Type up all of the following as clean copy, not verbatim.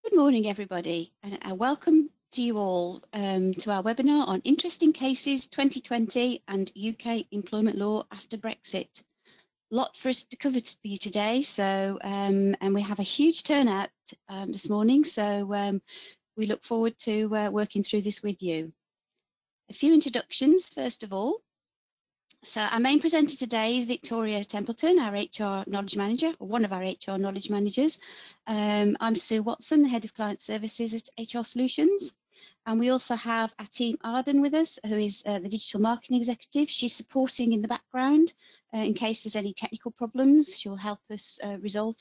Good morning, everybody, and welcome to you all to our webinar on Interesting Cases 2020 and UK Employment Law after Brexit. Lot for us to cover for you today, so and we have a huge turnout this morning, so we look forward to working through this with you. A few introductions, first of all. So our main presenter today is Victoria Templeton, our HR Knowledge Manager, or one of our HR Knowledge Managers. I'm Sue Watson, the Head of Client Services at HR Solutions. And we also have Ateem Arden with us, who is the Digital Marketing Executive. She's supporting in the background in case there's any technical problems. She'll help us resolve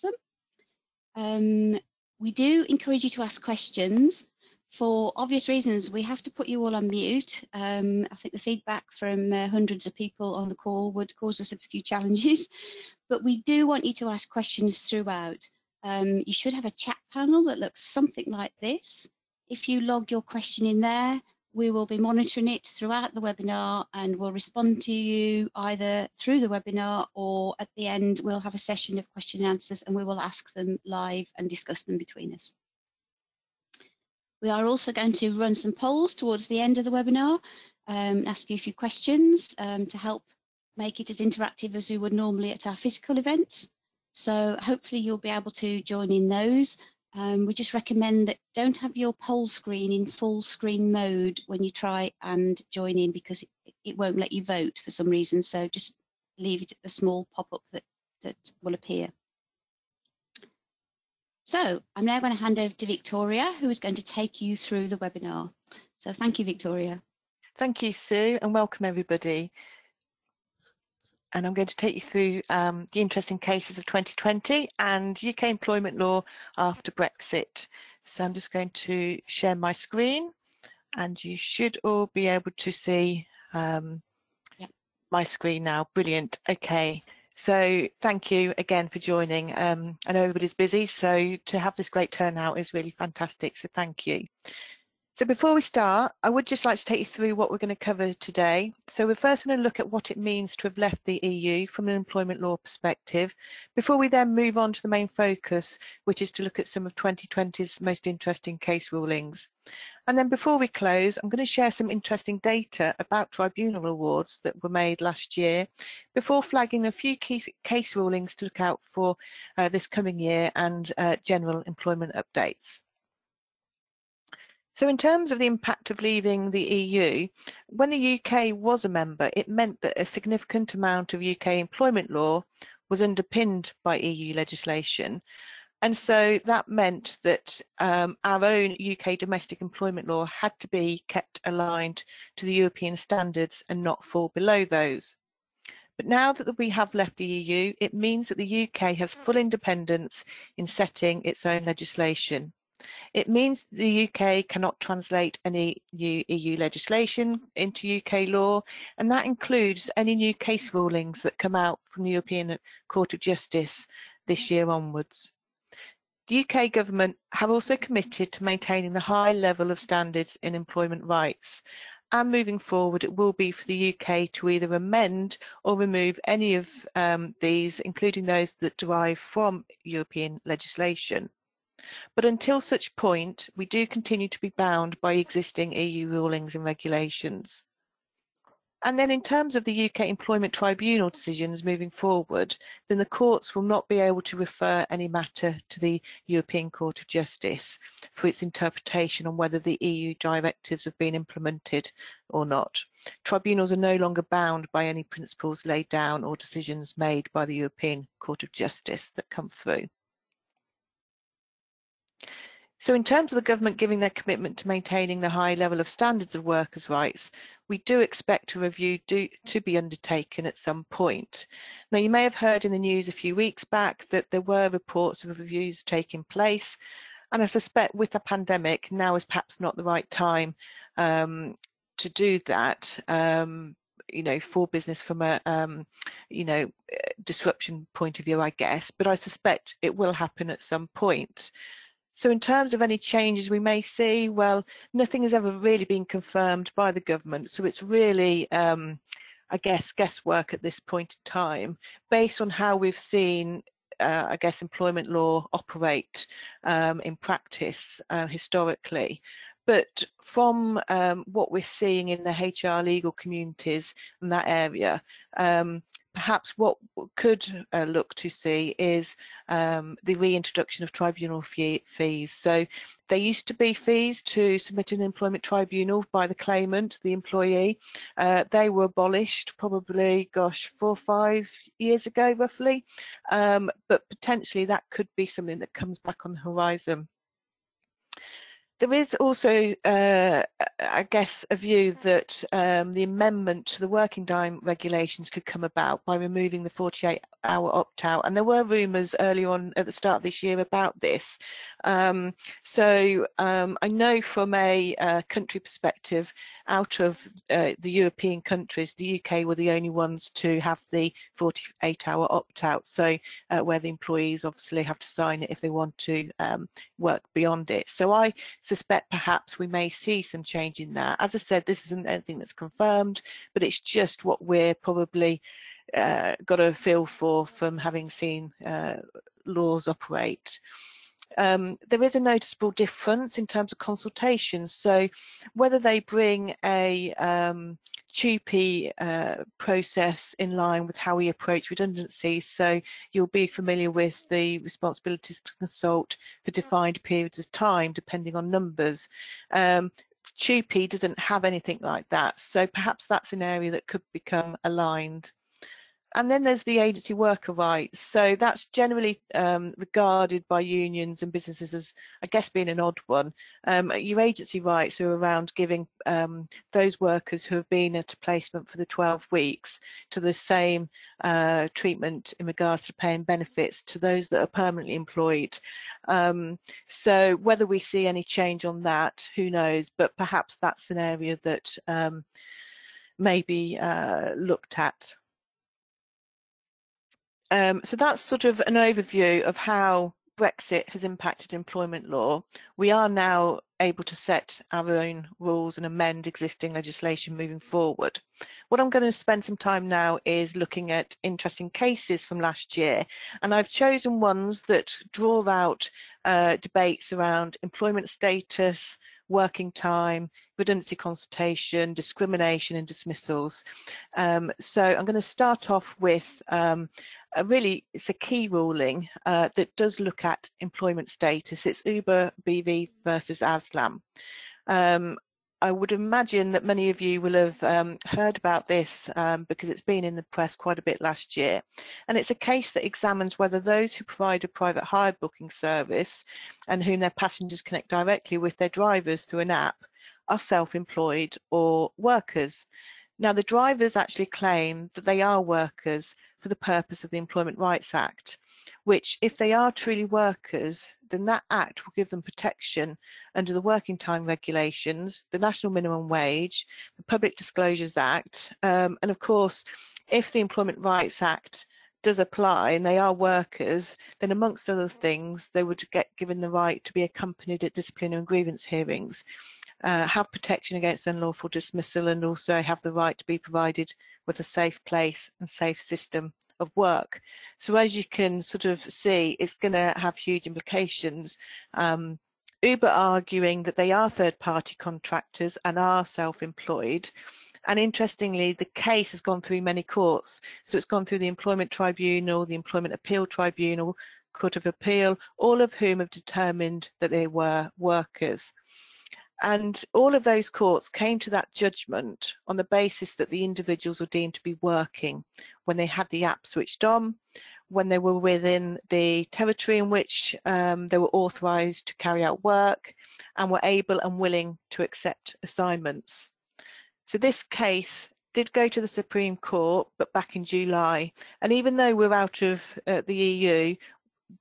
them. We do encourage you to ask questions. For obvious reasons, we have to put you all on mute. I think the feedback from hundreds of people on the call would cause us a few challenges, but we do want you to ask questions throughout. You should have a chat panel that looks something like this. If you log your question in there, we will be monitoring it throughout the webinar and we'll respond to you either through the webinar or at the end we'll have a session of question and answers and we will ask them live and discuss them between us. We are also going to run some polls towards the end of the webinar, ask you a few questions to help make it as interactive as we would normally at our physical events. So hopefully you'll be able to join in those. We just recommend that don't have your poll screen in full screen mode when you try and join in because it won't let you vote for some reason. So just leave it at the small pop-up that will appear. So I'm now going to hand over to Victoria, who is going to take you through the webinar. So thank you, Victoria. Thank you, Sue, and welcome everybody. And I'm going to take you through the interesting cases of 2020 and UK employment law after Brexit. So I'm just going to share my screen and you should all be able to see my screen now. Brilliant. Okay. So thank you again for joining. I know everybody's busy, so to have this great turnout is really fantastic, so thank you. So before we start, I would just like to take you through what we're going to cover today. So we're first going to look at what it means to have left the EU from an employment law perspective, before we then move on to the main focus, which is to look at some of 2020's most interesting case rulings. And then before we close, I'm going to share some interesting data about tribunal awards that were made last year, before flagging a few key case rulings to look out for this coming year and general employment updates. So in terms of the impact of leaving the EU, when the UK was a member, it meant that a significant amount of UK employment law was underpinned by EU legislation. And so that meant that our own UK domestic employment law had to be kept aligned to the European standards and not fall below those. But now that we have left the EU, it means that the UK has full independence in setting its own legislation. It means the UK cannot translate any new EU legislation into UK law, and that includes any new case rulings that come out from the European Court of Justice this year onwards. The UK government have also committed to maintaining the high level of standards in employment rights, and moving forward it will be for the UK to either amend or remove any of these, including those that derive from European legislation. But until such point, we do continue to be bound by existing EU rulings and regulations. And then in terms of the UK Employment Tribunal decisions moving forward, then the courts will not be able to refer any matter to the European Court of Justice for its interpretation on whether the EU directives have been implemented or not. Tribunals are no longer bound by any principles laid down or decisions made by the European Court of Justice that come through. So in terms of the government giving their commitment to maintaining the high level of standards of workers' rights, we do expect a review to be undertaken at some point. Now, you may have heard in the news a few weeks back that there were reports of reviews taking place, and I suspect with the pandemic, now is perhaps not the right time to do that. You know, for business from a, you know, disruption point of view, I guess, but I suspect it will happen at some point. So in terms of any changes we may see, well, nothing has ever really been confirmed by the government. So it's really, I guess, guesswork at this point in time, based on how we've seen I guess, employment law operate in practice historically. But from what we're seeing in the HR legal communities in that area, perhaps what could look to see is the reintroduction of tribunal fees. So there used to be fees to submit an employment tribunal by the claimant, the employee. They were abolished probably, gosh, 4 or 5 years ago, roughly. But potentially that could be something that comes back on the horizon. There is also, I guess, a view that the amendment to the working time regulations could come about by removing the 48-hour opt-out. And there were rumours early on at the start of this year about this. So I know from a country perspective, out of the European countries, the UK were the only ones to have the 48-hour opt-out. So where the employees obviously have to sign it if they want to work beyond it. So I suspect perhaps we may see some change in that. As I said, this isn't anything that's confirmed, but it's just what we're probably got a feel for from having seen laws operate. There is a noticeable difference in terms of consultations. So whether they bring a TUPE process in line with how we approach redundancy. So you'll be familiar with the responsibilities to consult for defined periods of time, depending on numbers. TUPE doesn't have anything like that. So perhaps that's an area that could become aligned. And then there's the agency worker rights. So that's generally regarded by unions and businesses as, I guess, being an odd one. Your agency rights are around giving those workers who have been at a placement for the 12 weeks to the same treatment in regards to pay and benefits to those that are permanently employed. So whether we see any change on that, who knows, but perhaps that's an area that may be looked at. So that's sort of an overview of how Brexit has impacted employment law. We are now able to set our own rules and amend existing legislation moving forward. What I'm going to spend some time now is looking at interesting cases from last year, and I've chosen ones that draw out debates around employment status, working time, redundancy consultation, discrimination and dismissals. So I'm going to start off with it's a key ruling that does look at employment status. It's Uber BV versus Aslam. I would imagine that many of you will have heard about this because it's been in the press quite a bit last year. And it's a case that examines whether those who provide a private hire booking service and whom their passengers connect directly with their drivers through an app are self-employed or workers. Now, the drivers actually claim that they are workers for the purpose of the Employment Rights Act, which, if they are truly workers, then that act will give them protection under the working time regulations, the National Minimum Wage, the Public Disclosures Act, and of course, if the Employment Rights Act does apply and they are workers, then amongst other things, they would get given the right to be accompanied at disciplinary and grievance hearings, have protection against unlawful dismissal, and also have the right to be provided with a safe place and safe system of work. So as you can sort of see, it's going to have huge implications. Uber arguing that they are third-party contractors and are self-employed. And interestingly, the case has gone through many courts. So it's gone through the Employment Tribunal, the Employment Appeal Tribunal, Court of Appeal, all of whom have determined that they were workers. And all of those courts came to that judgment on the basis that the individuals were deemed to be working when they had the app switched on, when they were within the territory in which they were authorised to carry out work, and were able and willing to accept assignments. So this case did go to the Supreme Court, but back in July. And even though we're out of the EU,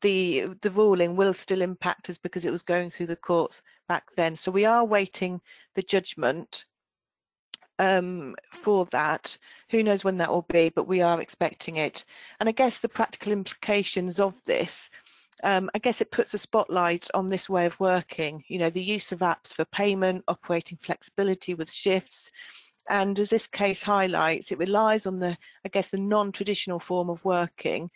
the ruling will still impact us because it was going through the courts back then. So we are waiting the judgment for that. Who knows when that will be, but we are expecting it. And I guess the practical implications of this, I guess it puts a spotlight on this way of working, you know, the use of apps for payment, operating flexibility with shifts. And as this case highlights, it relies on the, I guess, the non-traditional form of working,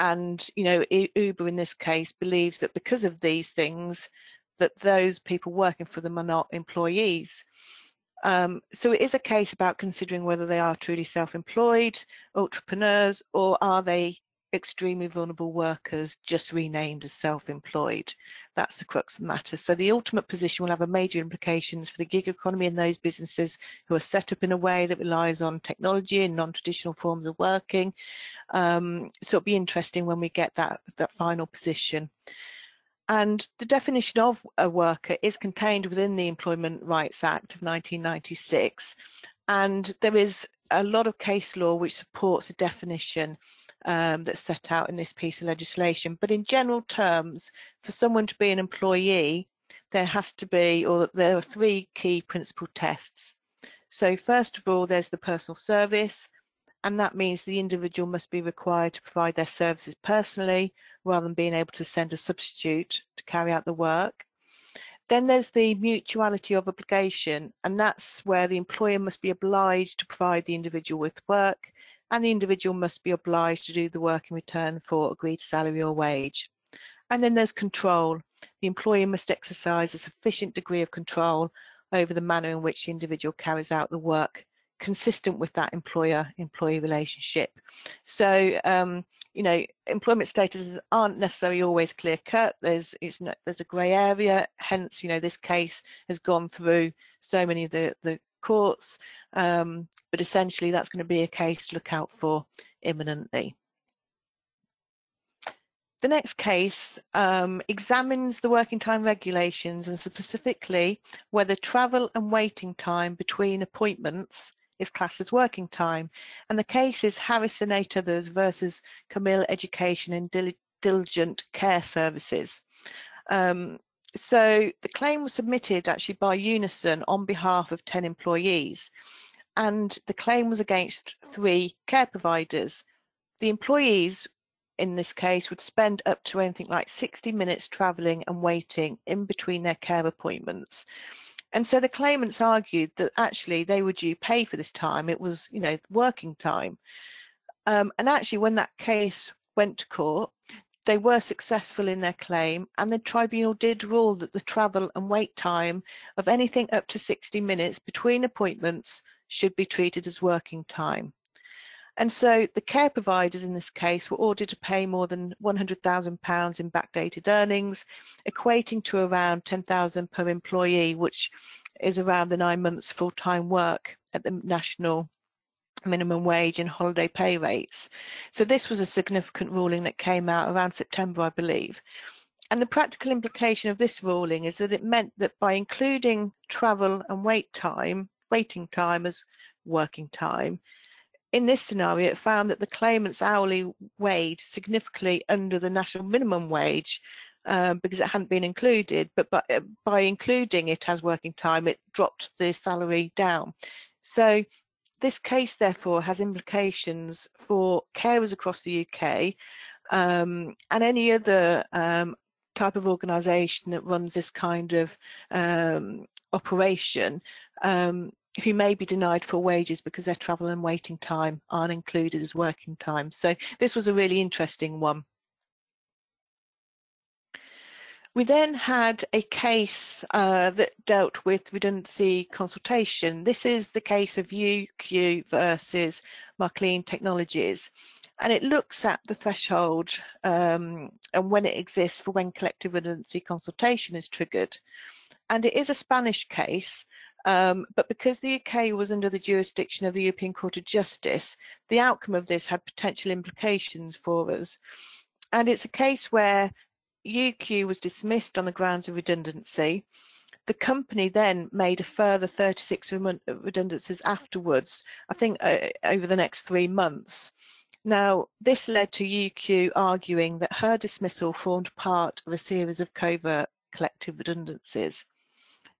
and Uber in this case believes that because of these things that those people working for them are not employees. So it is a case about considering whether they are truly self-employed entrepreneurs, or are they extremely vulnerable workers just renamed as self-employed. That's the crux of the matter. So the ultimate position will have a major implications for the gig economy and those businesses who are set up in a way that relies on technology and non-traditional forms of working. So it'll be interesting when we get that final position. And the definition of a worker is contained within the Employment Rights Act of 1996. And there is a lot of case law which supports a definition that's set out in this piece of legislation. But in general terms, for someone to be an employee, there has to be, or there are three key principal tests. So first of all, there's the personal service, and that means the individual must be required to provide their services personally rather than being able to send a substitute to carry out the work. Then there's the mutuality of obligation, and that's where the employer must be obliged to provide the individual with work, and the individual must be obliged to do the work in return for agreed salary or wage. And then there's control. The employer must exercise a sufficient degree of control over the manner in which the individual carries out the work, consistent with that employer-employee relationship. So, employment statuses aren't necessarily always clear-cut. There's a grey area. Hence, this case has gone through so many of the courts, but essentially that's going to be a case to look out for imminently. The next case examines the working time regulations, and specifically whether travel and waiting time between appointments is classed as working time. And the case is Harrison 8 others versus Camille Education and Diligent Care Services. So the claim was submitted actually by Unison on behalf of 10 employees, and the claim was against 3 care providers. The employees in this case would spend up to anything like 60 minutes travelling and waiting in between their care appointments. And so the claimants argued that actually they were due pay for this time. It was, working time. And actually when that case went to court, they were successful in their claim, and the tribunal did rule that the travel and wait time of anything up to 60 minutes between appointments should be treated as working time. And so the care providers in this case were ordered to pay more than £100,000 in backdated earnings, equating to around £10,000 per employee, which is around the 9 months full-time work at the national minimum wage and holiday pay rates. So this was a significant ruling that came out around September, I believe. And the practical implication of this ruling is that it meant that by including travel and waiting time as working time, in this scenario, it found that the claimant's hourly wage significantly under the national minimum wage because it hadn't been included, but by including it as working time, it dropped the salary down. So this case, therefore, has implications for carers across the UK and any other type of organisation that runs this kind of operation, who may be denied full wages because their travel and waiting time aren't included as working time. So this was a really interesting one. We then had a case that dealt with redundancy consultation. This is the case of UQ versus Marclean Technologies, and it looks at the threshold and when it exists for when collective redundancy consultation is triggered. And it is a Spanish case, but because the UK was under the jurisdiction of the European Court of Justice, the outcome of this had potential implications for us. And it's a case where UQ was dismissed on the grounds of redundancy. The company then made a further 36 redundancies afterwards, I think over the next 3 months. Now, this led to UQ arguing that her dismissal formed part of a series of covert collective redundancies.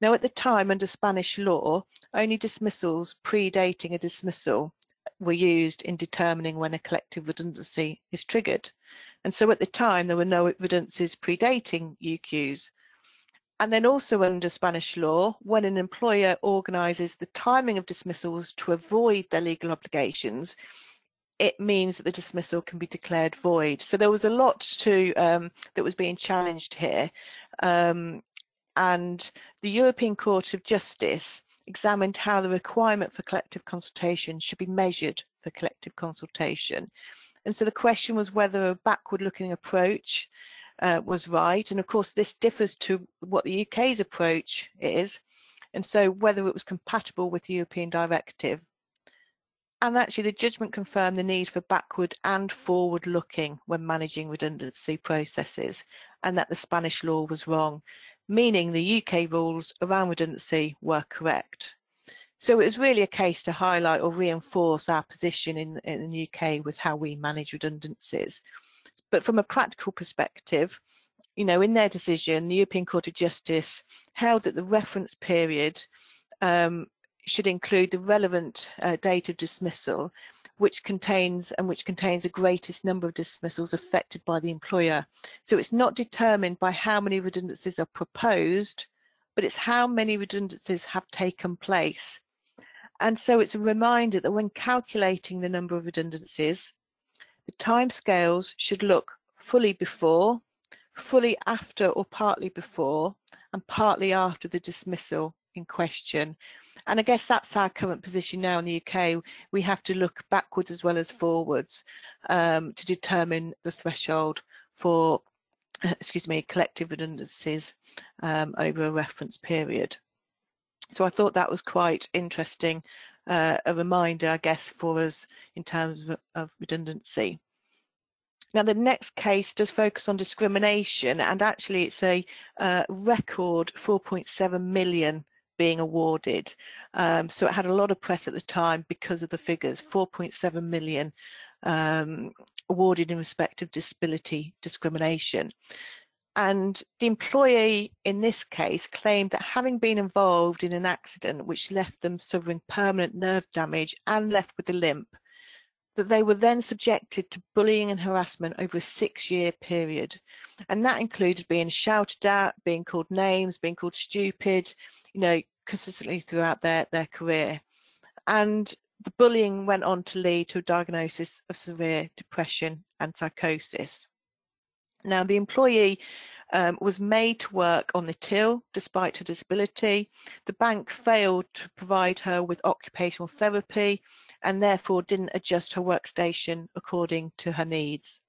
Now, at the time, under Spanish law, only dismissals predating a dismissal were used in determining when a collective redundancy is triggered. And so at the time, there were no redundancies predating UQs. And then also under Spanish law, when an employer organises the timing of dismissals to avoid their legal obligations, it means that the dismissal can be declared void. So there was a lot to that was being challenged here, and the European Court of Justice examined how the requirement for collective consultation should be measured for collective consultation. And so the question was whether a backward-looking approach was right, and of course this differs to what the UK's approach is, and so whether it was compatible with the European directive. And actually the judgment confirmed the need for backward and forward looking when managing redundancy processes, and that the Spanish law was wrong, meaning the UK rules around redundancy were correct. So it was really a case to highlight or reinforce our position in the UK with how we manage redundancies. But from a practical perspective, you know, in their decision, the European Court of Justice held that the reference period should include the relevant date of dismissal, which contains the greatest number of dismissals affected by the employer. So it's not determined by how many redundancies are proposed, but it's how many redundancies have taken place. And so it's a reminder that when calculating the number of redundancies, the timescales should look fully before, fully after or partly before, and partly after the dismissal in question. And I guess that's our current position now in the UK. We have to look backwards as well as forwards to determine the threshold for, collective redundancies over a reference period. So I thought that was quite interesting, a reminder, I guess, for us in terms of redundancy. Now, the next case does focus on discrimination, and actually it's a record 4.7 million being awarded. So it had a lot of press at the time because of the figures, 4.7 million awarded in respect of disability discrimination. And the employee in this case claimed that having been involved in an accident which left them suffering permanent nerve damage and left with a limp, that they were then subjected to bullying and harassment over a 6-year period. And that included being shouted at, being called names, being called stupid, you know, consistently throughout their career. And the bullying went on to lead to a diagnosis of severe depression and psychosis. Now, the employee was made to work on the till despite her disability. The bank failed to provide her with occupational therapy and therefore didn't adjust her workstation according to her needs.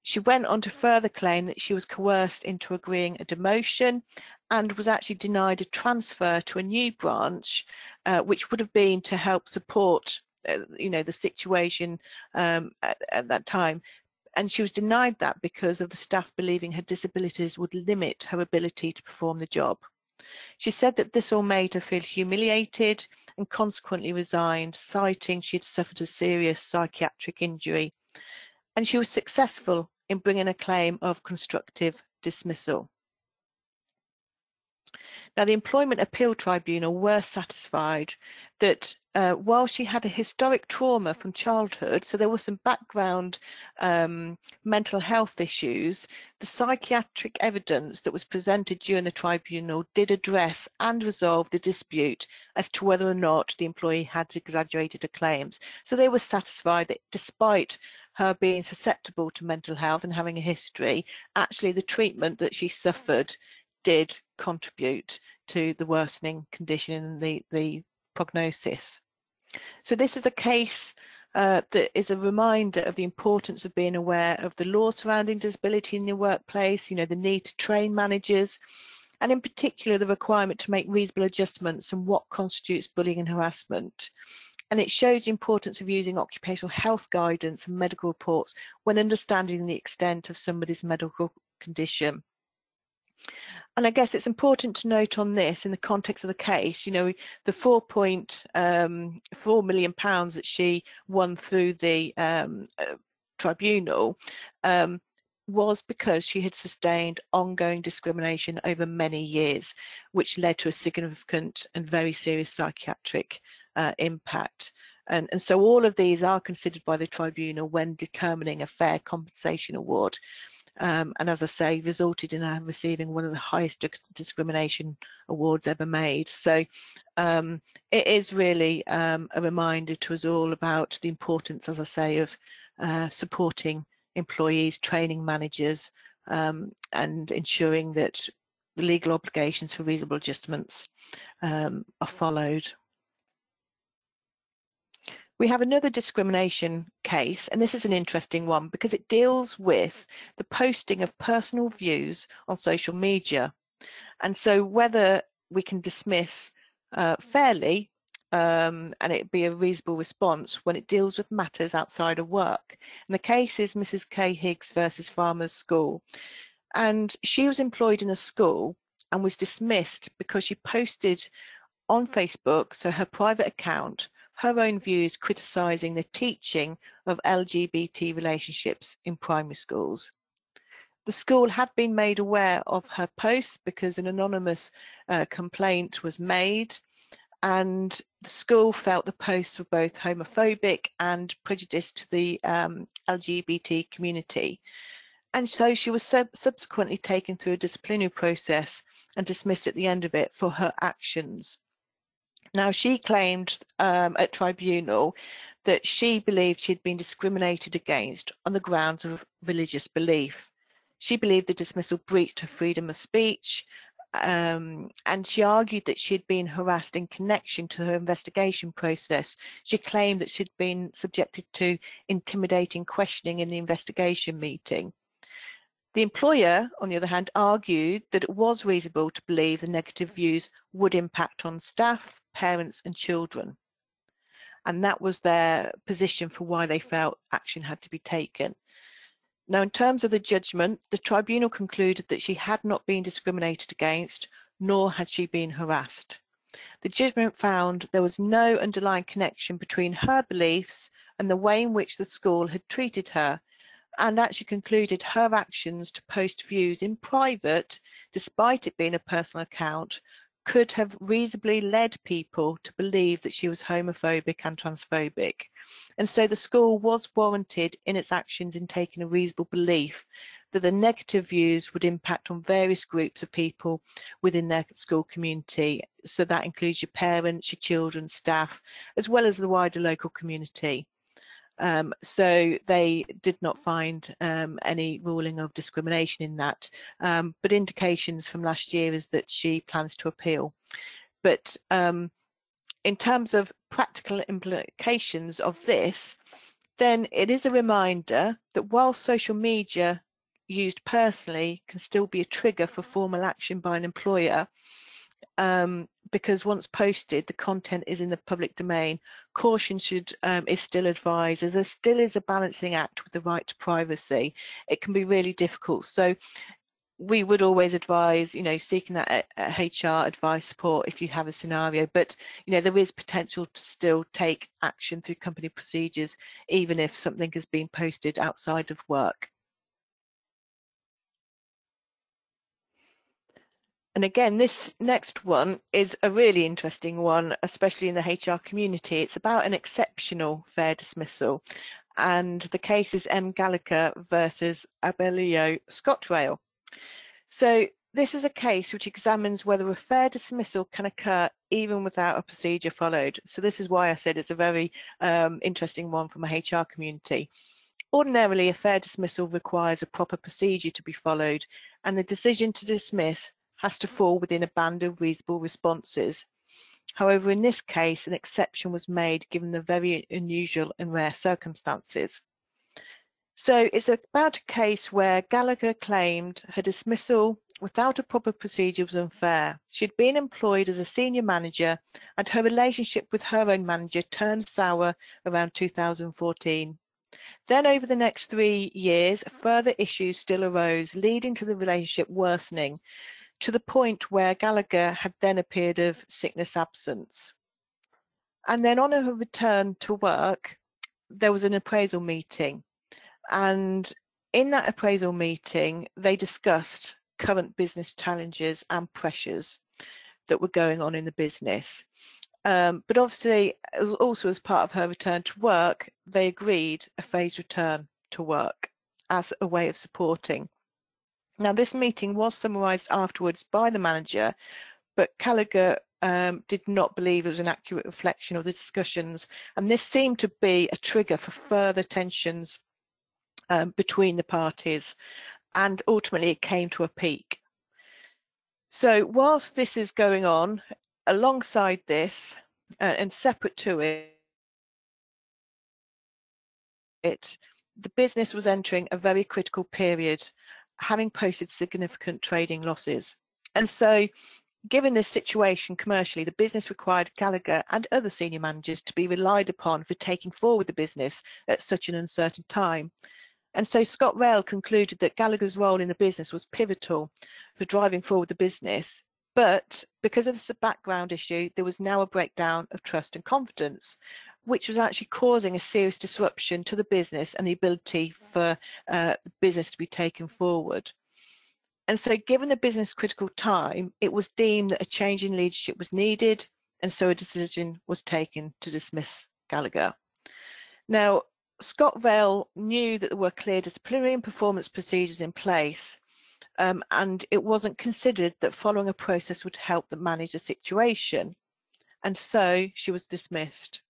She went on to further claim that she was coerced into agreeing a demotion and was actually denied a transfer to a new branch, which would have been to help support the situation at that time. And she was denied that because of the staff believing her disabilities would limit her ability to perform the job. She said that this all made her feel humiliated and consequently resigned, citing she had suffered a serious psychiatric injury. And she was successful in bringing a claim of constructive dismissal. Now, the Employment Appeal Tribunal were satisfied that while she had a historic trauma from childhood, so there was some background mental health issues, the psychiatric evidence that was presented during the tribunal did address and resolve the dispute as to whether or not the employee had exaggerated her claims. So they were satisfied that despite her being susceptible to mental health and having a history, actually the treatment that she suffered did contribute to the worsening condition and the prognosis. So this is a case that is a reminder of the importance of being aware of the law surrounding disability in the workplace, you know, the need to train managers, and in particular the requirement to make reasonable adjustments on what constitutes bullying and harassment. And it shows the importance of using occupational health guidance and medical reports when understanding the extent of somebody's medical condition. And I guess it's important to note on this in the context of the case, you know, the £4.4 million that she won through the tribunal was because she had sustained ongoing discrimination over many years, which led to a significant and very serious psychiatric impact. And so all of these are considered by the tribunal when determining a fair compensation award. and as I say, resulted in her receiving one of the highest discrimination awards ever made. So it is really a reminder to us all about the importance, as I say, of supporting employees, training managers, and ensuring that the legal obligations for reasonable adjustments are followed. We have another discrimination case, and this is an interesting one because it deals with the posting of personal views on social media. And so whether we can dismiss fairly and it be a reasonable response when it deals with matters outside of work. And the case is Mrs. K. Higgs versus Farmers School. And she was employed in a school and was dismissed because she posted on Facebook, so her private account, her own views criticising the teaching of LGBT relationships in primary schools. The school had been made aware of her posts because an anonymous complaint was made, and the school felt the posts were both homophobic and prejudiced to the LGBT community. And so she was subsequently taken through a disciplinary process and dismissed at the end of it for her actions. Now, she claimed at Tribunal that she believed she had been discriminated against on the grounds of religious belief. She believed the dismissal breached her freedom of speech, and she argued that she had been harassed in connection to her investigation process. She claimed that she'd been subjected to intimidating questioning in the investigation meeting. The employer, on the other hand, argued that it was reasonable to believe the negative views would impact on staff, parents and children. And that was their position for why they felt action had to be taken. Now, in terms of the judgment, the tribunal concluded that she had not been discriminated against, nor had she been harassed. The judgment found there was no underlying connection between her beliefs and the way in which the school had treated her, and actually concluded her actions to post views in private, despite it being a personal account, could have reasonably led people to believe that she was homophobic and transphobic. And so the school was warranted in its actions in taking a reasonable belief that the negative views would impact on various groups of people within their school community. So that includes your parents, your children, staff, as well as the wider local community. So they did not find any ruling of discrimination in that, but indications from last year is that she plans to appeal. But in terms of practical implications of this, then it is a reminder that while social media used personally can still be a trigger for formal action by an employer, because once posted, the content is in the public domain, caution is still advised, as there still is a balancing act with the right to privacy. It can be really difficult. So we would always advise, seeking that HR advice support if you have a scenario, but, there is potential to still take action through company procedures, even if something has been posted outside of work. And again, this next one is a really interesting one, especially in the HR community. It's about an exceptional fair dismissal. And the case is M. Gallagher versus Abellio ScotRail. So this is a case which examines whether a fair dismissal can occur even without a procedure followed. So this is why I said it's a very interesting one from a HR community. Ordinarily, a fair dismissal requires a proper procedure to be followed, and the decision to dismiss has to fall within a band of reasonable responses. However, in this case, an exception was made given the very unusual and rare circumstances. So it's about a case where Gallagher claimed her dismissal without a proper procedure was unfair. She'd been employed as a senior manager, and her relationship with her own manager turned sour around 2014. Then over the next 3 years, further issues still arose, leading to the relationship worsening, to the point where Gallagher had then appeared of sickness absence. And then on her return to work, there was an appraisal meeting. And in that appraisal meeting, they discussed current business challenges and pressures that were going on in the business. But obviously, also as part of her return to work, they agreed a phased return to work as a way of supporting Now, this meeting was summarised afterwards by the manager, but Gallagher did not believe it was an accurate reflection of the discussions, and this seemed to be a trigger for further tensions between the parties, and ultimately it came to a peak. So whilst this is going on, alongside this and separate to it, the business was entering a very critical period, having posted significant trading losses. And so, given this situation commercially, the business required Gallagher and other senior managers to be relied upon for taking forward the business at such an uncertain time. And so ScotRail concluded that Gallagher's role in the business was pivotal for driving forward the business. But because of this background issue, there was now a breakdown of trust and confidence, which was actually causing a serious disruption to the business and the ability for the business to be taken forward. And so given the business critical time, it was deemed that a change in leadership was needed, and so a decision was taken to dismiss Gallagher. Now, ScotRail knew that there were clear disciplinary and performance procedures in place, and it wasn't considered that following a process would help them manage the situation. And so she was dismissed.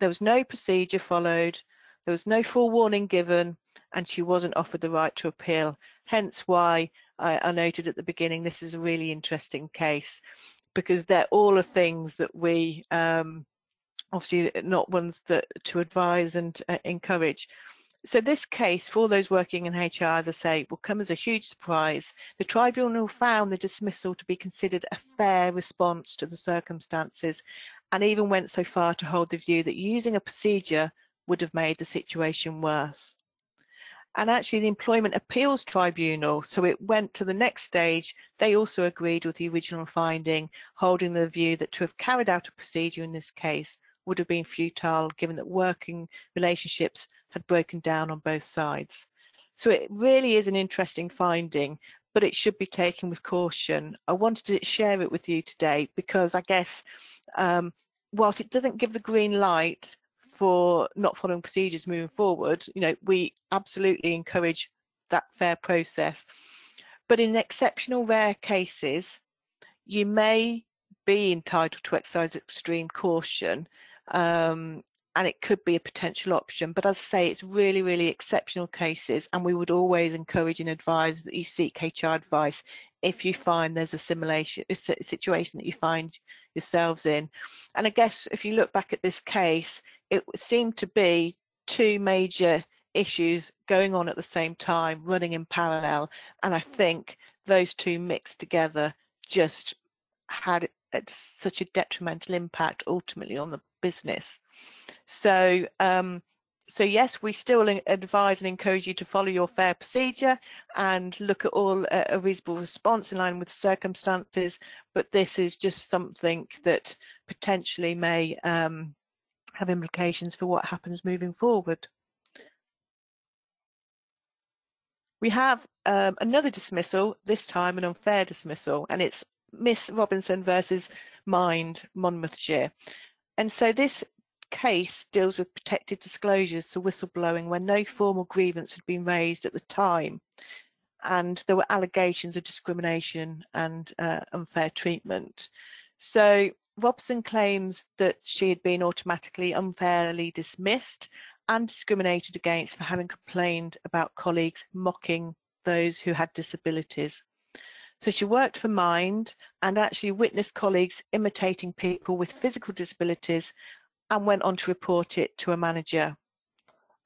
There was no procedure followed, there was no forewarning given, and she wasn't offered the right to appeal. Hence why I noted at the beginning, this is a really interesting case, because they're all the things that we obviously not ones that to advise and encourage. So this case, for those working in HR, as I say, will come as a huge surprise. The tribunal found the dismissal to be considered a fair response to the circumstances, and even went so far to hold the view that using a procedure would have made the situation worse. And actually the Employment Appeals Tribunal, so it went to the next stage, they also agreed with the original finding, holding the view that to have carried out a procedure in this case would have been futile, given that working relationships had broken down on both sides. So it really is an interesting finding, but it should be taken with caution. I wanted to share it with you today because I guess whilst it doesn't give the green light for not following procedures moving forward, you know, we absolutely encourage that fair process. But in exceptional rare cases, you may be entitled to exercise extreme caution, and it could be a potential option. But as I say, it's really, really exceptional cases, and we would always encourage and advise that you seek HR advice if you find there's a situation that you find yourselves in. And I guess if you look back at this case, it seemed to be two major issues going on at the same time, running in parallel, and I think those two mixed together just had such a detrimental impact ultimately on the business. So so yes, we still advise and encourage you to follow your fair procedure and look at all a reasonable response in line with the circumstances, but this is just something that potentially may have implications for what happens moving forward. We have another dismissal, this time an unfair dismissal, and it's Miss Robinson versus Monmouthshire. And so this case deals with protected disclosures, so whistleblowing, when no formal grievance had been raised at the time, and there were allegations of discrimination and unfair treatment. So Robson claims that she had been automatically unfairly dismissed and discriminated against for having complained about colleagues mocking those who had disabilities. So she worked for Mind and actually witnessed colleagues imitating people with physical disabilities and went on to report it to a manager.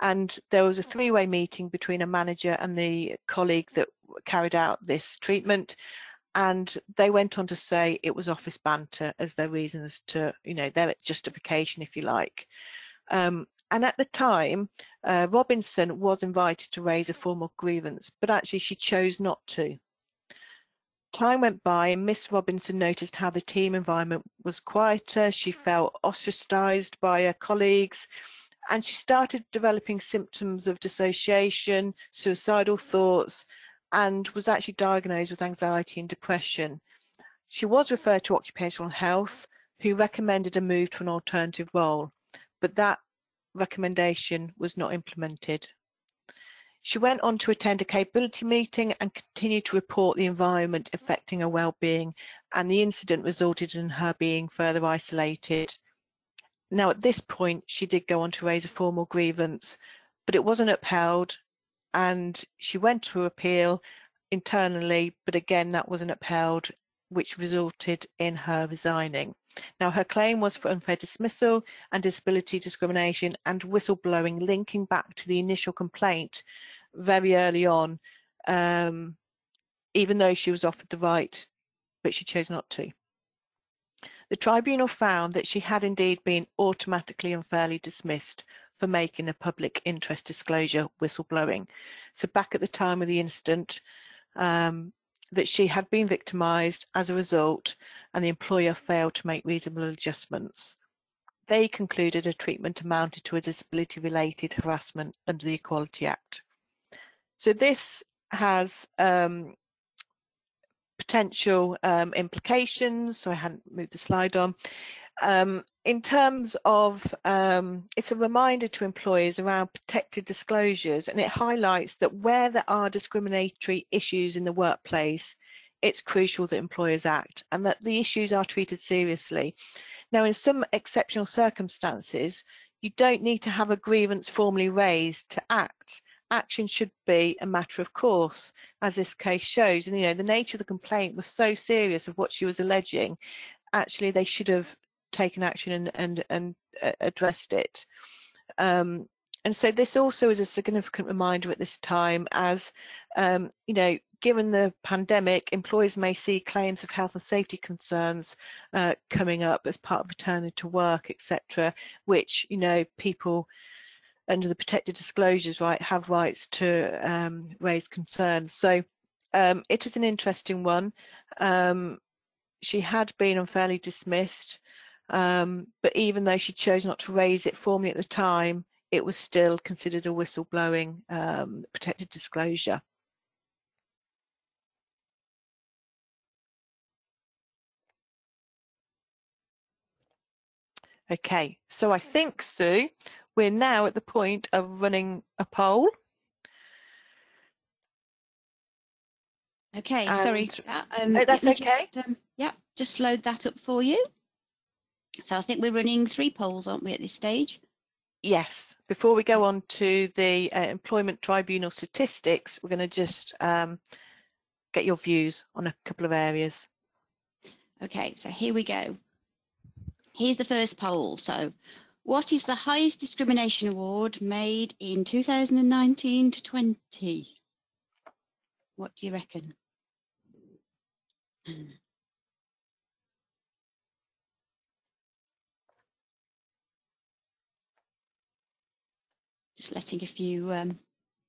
And there was a three-way meeting between a manager and the colleague that carried out this treatment, and they went on to say it was office banter as their reasons to, you know, their justification, if you like. And at the time, Robinson was invited to raise a formal grievance, but actually she chose not to. Time went by and Miss Robinson noticed how the team environment was quieter. She felt ostracised by her colleagues, and she started developing symptoms of dissociation, suicidal thoughts, and was actually diagnosed with anxiety and depression. She was referred to occupational health, who recommended a move to an alternative role, but that recommendation was not implemented. She went on to attend a capability meeting and continued to report the environment affecting her well-being, and the incident resulted in her being further isolated. Now, at this point, she did go on to raise a formal grievance, but it wasn't upheld, and she went to appeal internally, but again, that wasn't upheld, which resulted in her resigning. Now, her claim was for unfair dismissal and disability discrimination and whistleblowing, linking back to the initial complaint very early on, even though she was offered the right, but she chose not to. The tribunal found that she had indeed been automatically unfairly dismissed for making a public interest disclosure, whistleblowing. So back at the time of the incident, that she had been victimised as a result, and the employer failed to make reasonable adjustments. They concluded her treatment amounted to a disability-related harassment under the Equality Act. So this has potential implications. So I hadn't moved the slide on. In terms of, it's a reminder to employers around protected disclosures, and it highlights that where there are discriminatory issues in the workplace, it's crucial that employers act and that the issues are treated seriously. Now, in some exceptional circumstances, you don't need to have a grievance formally raised to act. Action should be a matter of course, as this case shows. And, you know, the nature of the complaint was so serious of what she was alleging, actually they should have taken action and addressed it. And so this also is a significant reminder at this time, as you know, given the pandemic, employers may see claims of health and safety concerns coming up as part of returning to work, etc., which, you know, people under the protected disclosures right have rights to raise concerns. So it is an interesting one. She had been unfairly dismissed, but even though she chose not to raise it formally at the time, it was still considered a whistleblowing protected disclosure. Okay, so I think, Sue, we're now at the point of running a poll. Okay, sorry. That's okay. Just load that up for you. So I think we're running 3 polls, aren't we, at this stage? Yes. Before we go on to the Employment Tribunal statistics, we're going to just get your views on a couple of areas. Okay, so here we go. Here's the first poll. So, what is the highest discrimination award made in 2019 to 20? What do you reckon? Just letting a few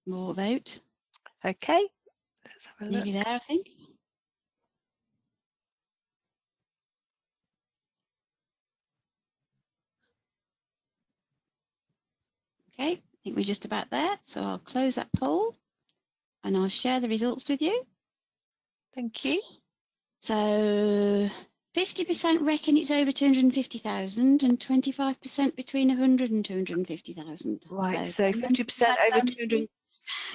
more vote. Okay, let's have a look. Nearly there, I think. Okay, I think we're just about there. So I'll close that poll and I'll share the results with you. Thank you. So 50% reckon it's over 250,000 and 25% between 100 and 250,000. Right, so 50% over 200.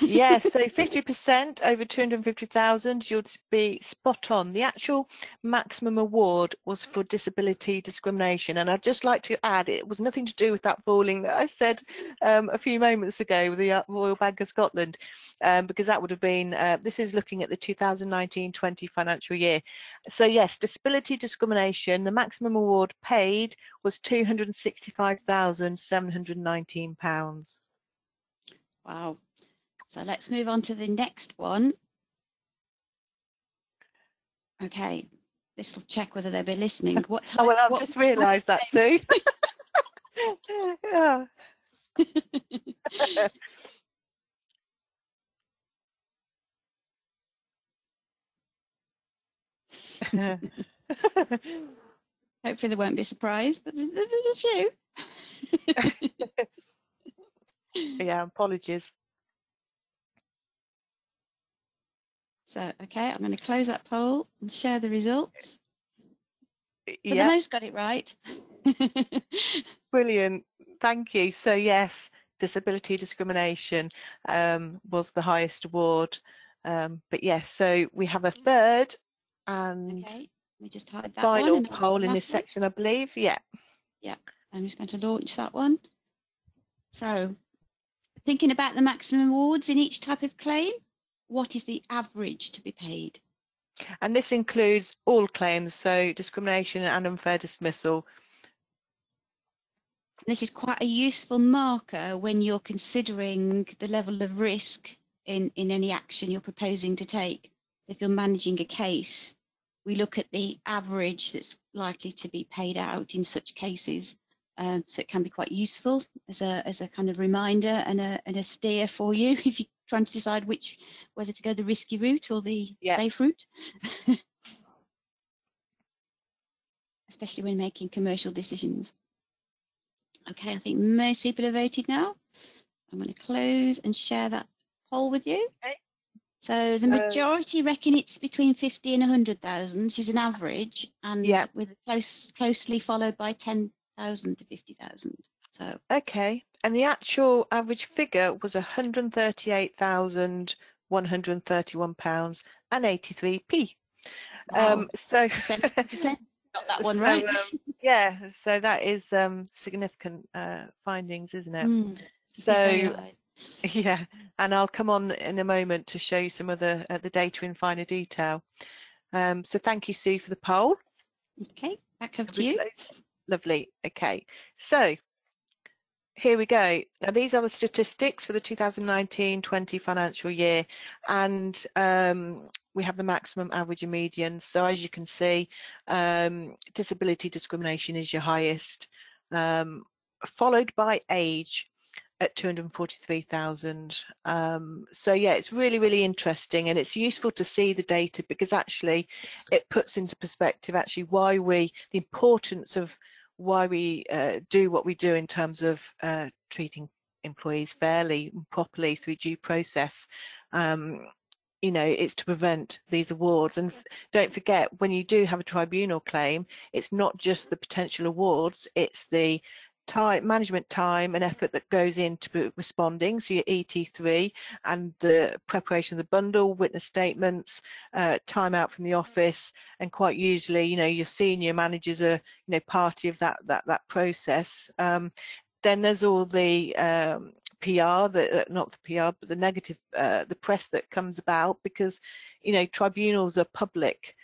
Yes, so 50% over 250,000, you'd be spot on. The actual maximum award was for disability discrimination, and I'd just like to add, it was nothing to do with that ruling that I said a few moments ago with the Royal Bank of Scotland, because that would have been, this is looking at the 2019-20 financial year. So yes, disability discrimination, the maximum award paid was £265,719. Wow. So let's move on to the next one. Okay, this will check whether they'll be listening. What time? Oh, well, I've just realised that too. Yeah. Hopefully they won't be surprised, but there's a few. Yeah, apologies. So, okay, I'm going to close that poll and share the results. Yeah. The most got it right. Brilliant. Thank you. So yes, disability discrimination was the highest award. But yes, so we have a third and we just hide that final one. poll in this section, I believe. Yeah, I'm just going to launch that one. So, thinking about the maximum awards in each type of claim, what is the average to be paid? and this includes all claims, so discrimination and unfair dismissal. This is quite a useful marker when you're considering the level of risk in any action you're proposing to take. If you're managing a case, we look at the average that's likely to be paid out in such cases. So it can be quite useful as a kind of reminder and a steer for you if you're trying to decide whether to go the risky route or the safe route. Especially when making commercial decisions. Okay, I think most people have voted now. I'm going to close and share that poll with you. Okay. So the majority reckon it's between 50 and 100,000. This is an average, and with closely followed by 10,000 to 50,000. So okay, and the actual average figure was £138,131 and 83p. Wow. So got that one right. Yeah, so that is significant findings, isn't it? So yeah, and I'll come on in a moment to show you some of the data in finer detail. So thank you, Sue, for the poll. Okay, back over to you. Lovely. Okay, so here we go. Now these are the statistics for the 2019-20 financial year, and we have the maximum, average and median. So as you can see, disability discrimination is your highest, followed by age at 243,000. So yeah, it's really interesting, and it's useful to see the data because actually it puts into perspective actually the importance of why we do what we do in terms of treating employees fairly and properly through due process. You know, it's to prevent these awards. And don't forget, when you do have a tribunal claim, it's not just the potential awards, it's the management time and effort that goes into responding, so your ET3 and the preparation of the bundle, witness statements, time out from the office, and quite usually, you know, your senior managers are, you know, party of that process. Then there's all the PR, not the PR, but the negative, the press that comes about because, you know, tribunals are public.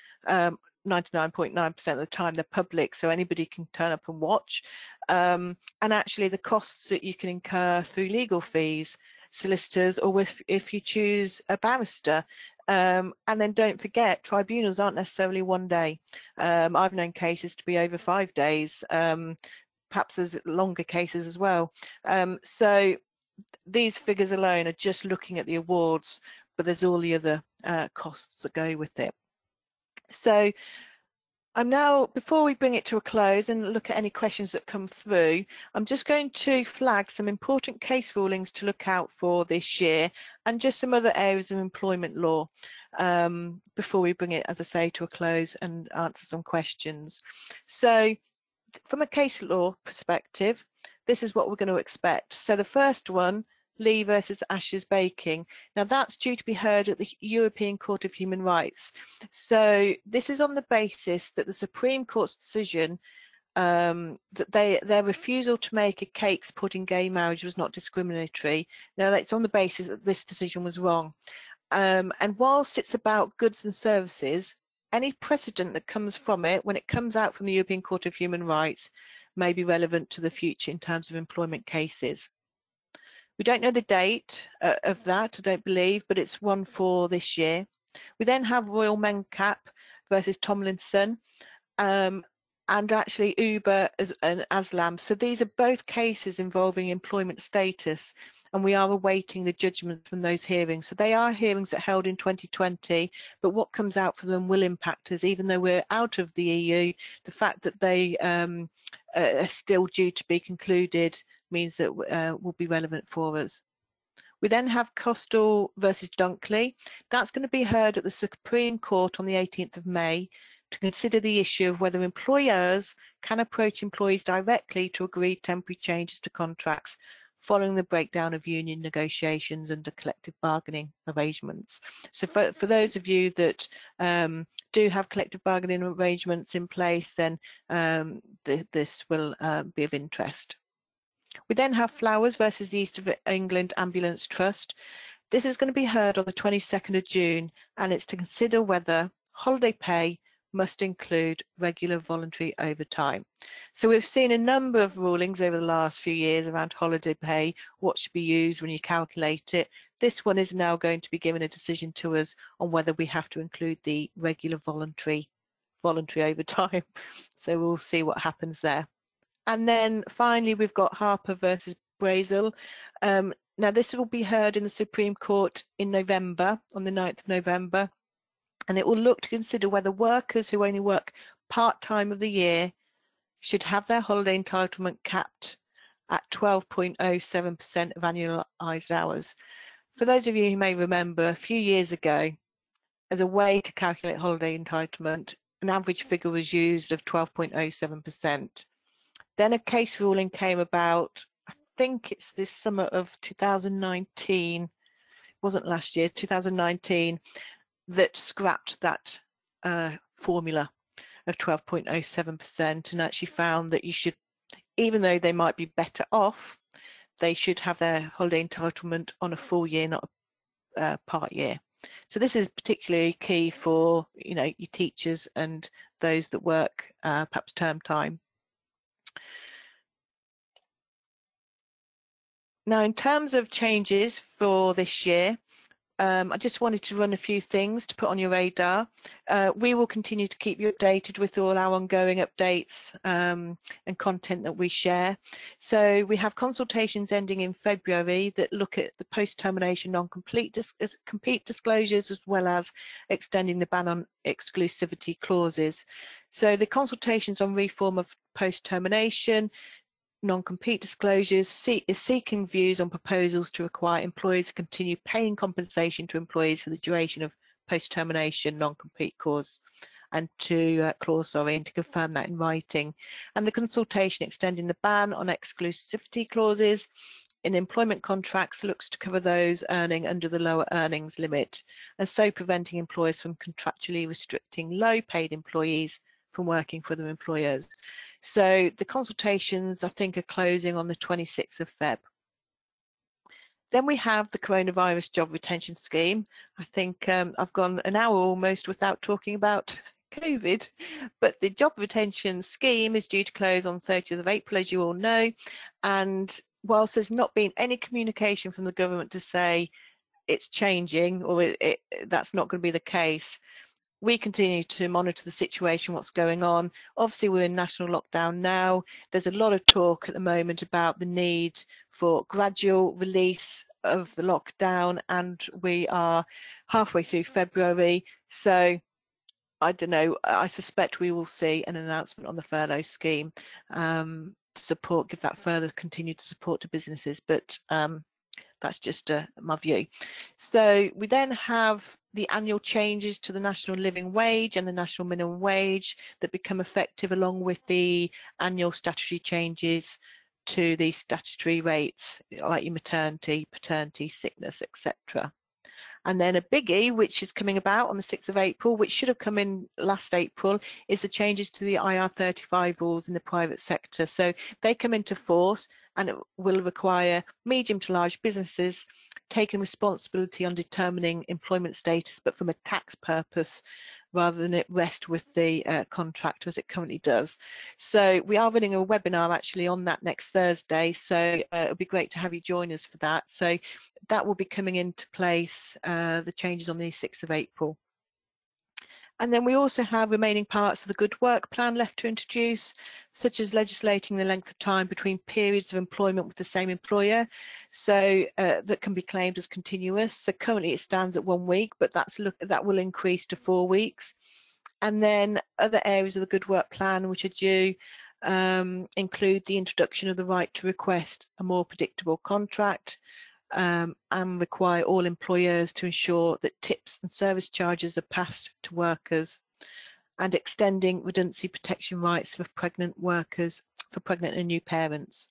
99.9% of the time they're public, so anybody can turn up and watch. And actually the costs that you can incur through legal fees, solicitors, or if you choose a barrister. And then don't forget, tribunals aren't necessarily one day. I've known cases to be over 5 days. Perhaps there's longer cases as well. So these figures alone are just looking at the awards, but there's all the other costs that go with it. So I'm now, before we bring it to a close and look at any questions that come through, I'm just going to flag some important case rulings to look out for this year and just some other areas of employment law before we bring it, as I say, to a close and answer some questions. So from a case law perspective, this is what we're going to expect. So the first one, Lee versus Ashes Baking. Now that's due to be heard at the European Court of Human Rights. So this is on the basis that the Supreme Court's decision that their refusal to make a cake supporting gay marriage was not discriminatory. Now that's on the basis that this decision was wrong. And whilst it's about goods and services, any precedent that comes from it, when it comes out from the European Court of Human Rights, may be relevant to the future in terms of employment cases. We don't know the date of that, I don't believe, but it's one for this year. We then have Royal Mencap versus Tomlinson, and actually Uber and Aslam. So these are both cases involving employment status, and we are awaiting the judgment from those hearings. So they are hearings that held in 2020, but what comes out from them will impact us, even though we're out of the EU. The fact that they are still due to be concluded means that will be relevant for us. We then have Kostol versus Dunkley. That's going to be heard at the Supreme Court on the 18th of May to consider the issue of whether employers can approach employees directly to agree temporary changes to contracts following the breakdown of union negotiations under collective bargaining arrangements. So for those of you that do have collective bargaining arrangements in place, then this will be of interest. We then have Flowers versus the East of England Ambulance Trust. This is going to be heard on the 22nd of June, and it's to consider whether holiday pay must include regular voluntary overtime. So we've seen a number of rulings over the last few years around holiday pay, what should be used when you calculate it. This one is now going to be given a decision to us on whether we have to include the regular voluntary overtime. So we'll see what happens there. And then finally, we've got Harper versus Brazil. Now, this will be heard in the Supreme Court in November, on the 9th of November, and it will look to consider whether workers who only work part-time of the year should have their holiday entitlement capped at 12.07% of annualised hours. For those of you who may remember, a few years ago, as a way to calculate holiday entitlement, an average figure was used of 12.07%. Then a case ruling came about, I think it's this summer of 2019, it wasn't last year, 2019, that scrapped that formula of 12.07% and actually found that you should, even though they might be better off, they should have their holiday entitlement on a full year, not a part year. So this is particularly key for, you know, your teachers and those that work perhaps term time. Now, in terms of changes for this year, I just wanted to run a few things to put on your radar. We will continue to keep you updated with all our ongoing updates and content that we share. So we have consultations ending in February that look at the post-termination non-complete disclosures, as well as extending the ban on exclusivity clauses. So the consultations on reform of post-termination non-compete disclosures is seeking views on proposals to require employers to continue paying compensation to employees for the duration of post-termination non-compete clause and to confirm that in writing. And the consultation extending the ban on exclusivity clauses in employment contracts looks to cover those earning under the lower earnings limit, and so preventing employers from contractually restricting low-paid employees from working for their employers. So the consultations, I think, are closing on the 26th of Feb. Then we have the Coronavirus Job Retention Scheme. I think I've gone an hour almost without talking about COVID, but the Job Retention Scheme is due to close on 30th of April, as you all know. And whilst there's not been any communication from the government to say it's changing or that's not going to be the case, we continue to monitor the situation, what's going on. Obviously, we're in national lockdown now. There's a lot of talk at the moment about the need for gradual release of the lockdown, and we are halfway through February. So I don't know, I suspect we will see an announcement on the furlough scheme to support, give that further continued support to businesses, but that's just my view. So we then have the annual changes to the national living wage and the national minimum wage that become effective, along with the annual statutory changes to the statutory rates, like your maternity, paternity, sickness, etc. And then a biggie, which is coming about on the 6th of April, which should have come in last April, is the changes to the IR35 rules in the private sector. So they come into force, and it will require medium to large businesses taking responsibility on determining employment status, but from a tax purpose, rather than it rest with the contractor as it currently does. So we are running a webinar actually on that next Thursday, so it'll be great to have you join us for that. So that will be coming into place, the changes on the 6th of April. And then we also have remaining parts of the Good Work Plan left to introduce, such as legislating the length of time between periods of employment with the same employer, so that can be claimed as continuous. So currently it stands at 1 week, but that will increase to 4 weeks. And then other areas of the Good Work Plan which are due include the introduction of the right to request a more predictable contract, and require all employers to ensure that tips and service charges are passed to workers, and extending redundancy protection rights for pregnant workers, for pregnant and new parents.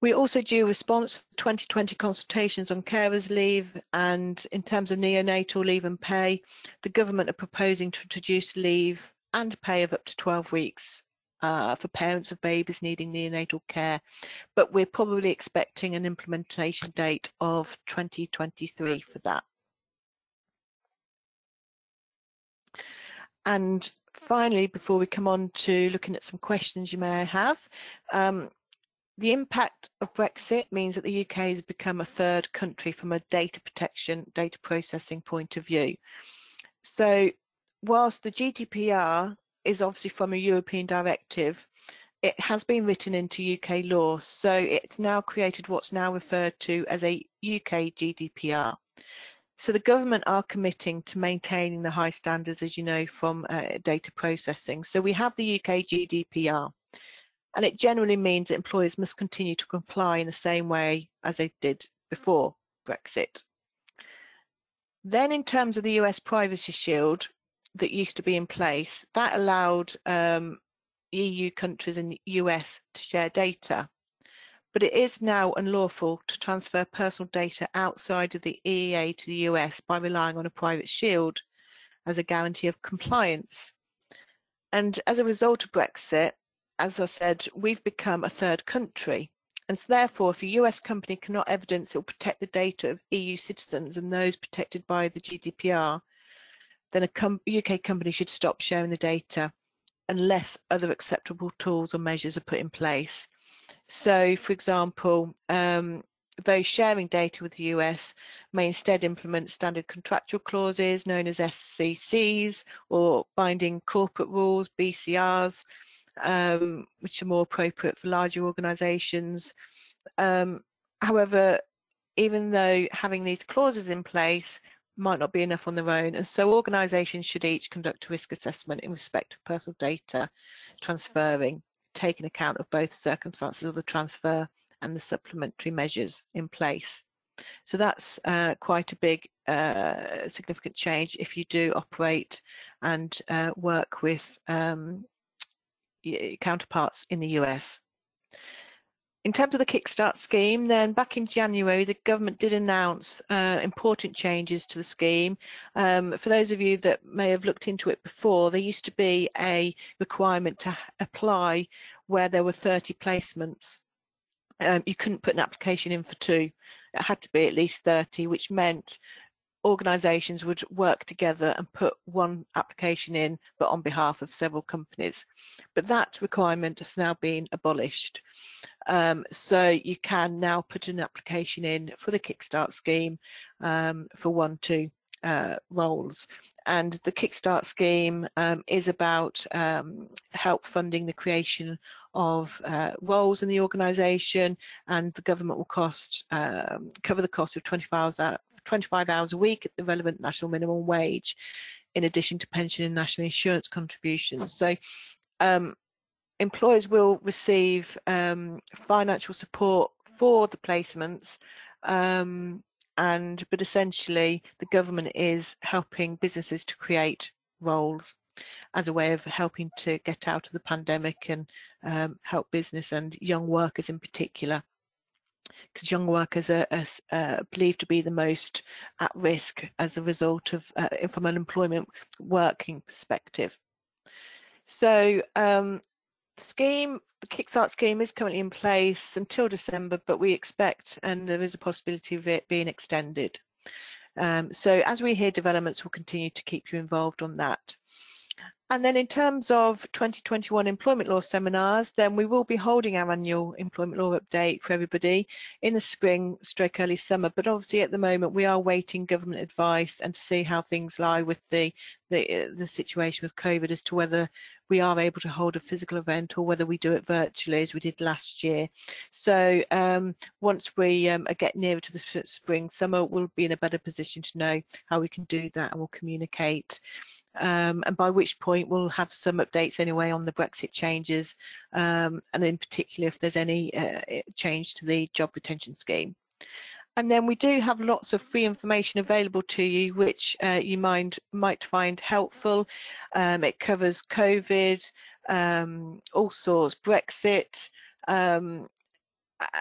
We also due response to the 2020 consultations on carers leave, and in terms of neonatal leave and pay, the government are proposing to introduce leave and pay of up to 12 weeks for parents of babies needing neonatal care, but we're probably expecting an implementation date of 2023 for that. And finally, before we come on to looking at some questions you may have, the impact of Brexit means that the UK has become a third country from a data protection, data processing point of view. So whilst the GDPR is obviously from a European directive, it has been written into UK law. So it's now created what's now referred to as a UK GDPR. So the government are committing to maintaining the high standards, as you know, from data processing. So we have the UK GDPR. And it generally means that employers must continue to comply in the same way as they did before Brexit. Then in terms of the US Privacy Shield that used to be in place, that allowed EU countries and US to share data. But it is now unlawful to transfer personal data outside of the EEA to the US by relying on a private shield as a guarantee of compliance. And as a result of Brexit, as I said, we've become a third country. And so therefore, if a US company cannot evidence it will protect the data of EU citizens and those protected by the GDPR, then a UK company should stop sharing the data unless other acceptable tools or measures are put in place. So, for example, those sharing data with the US may instead implement standard contractual clauses known as SCCs or binding corporate rules, BCRs, which are more appropriate for larger organisations. However, even though having these clauses in place might not be enough on their own, and so organisations should each conduct a risk assessment in respect of personal data transferring, taking account of both circumstances of the transfer and the supplementary measures in place. So that's quite a big significant change if you do operate and work with counterparts in the US. In terms of the Kickstart scheme, then back in January, the government did announce important changes to the scheme. For those of you that may have looked into it before, there used to be a requirement to apply where there were 30 placements. You couldn't put an application in for 2. It had to be at least 30, which meant organisations would work together and put one application in, but on behalf of several companies. But that requirement has now been abolished. So you can now put an application in for the Kickstart scheme for 1-2 roles. And the Kickstart scheme is about help funding the creation of roles in the organisation, and the government will cover the cost of 25 hours a week at the relevant national minimum wage, in addition to pension and national insurance contributions. So employers will receive financial support for the placements, but essentially the government is helping businesses to create roles as a way of helping to get out of the pandemic and help business and young workers in particular, because young workers are believed to be the most at risk as a result of from an employment working perspective. So the Kickstart scheme is currently in place until December, but we expect, and there is a possibility of it being extended. So as we hear developments, we'll continue to keep you involved on that. And then in terms of 2021 employment law seminars, then we will be holding our annual employment law update for everybody in the spring/early summer. But obviously at the moment we are waiting government advice and to see how things lie with the situation with COVID, as to whether we are able to hold a physical event or whether we do it virtually as we did last year. So once we get nearer to the spring/summer, we'll be in a better position to know how we can do that, and we'll communicate. And by which point we'll have some updates anyway on the Brexit changes, and in particular if there's any change to the job retention scheme. And then we do have lots of free information available to you, which you might find helpful. It covers COVID, all sorts, Brexit,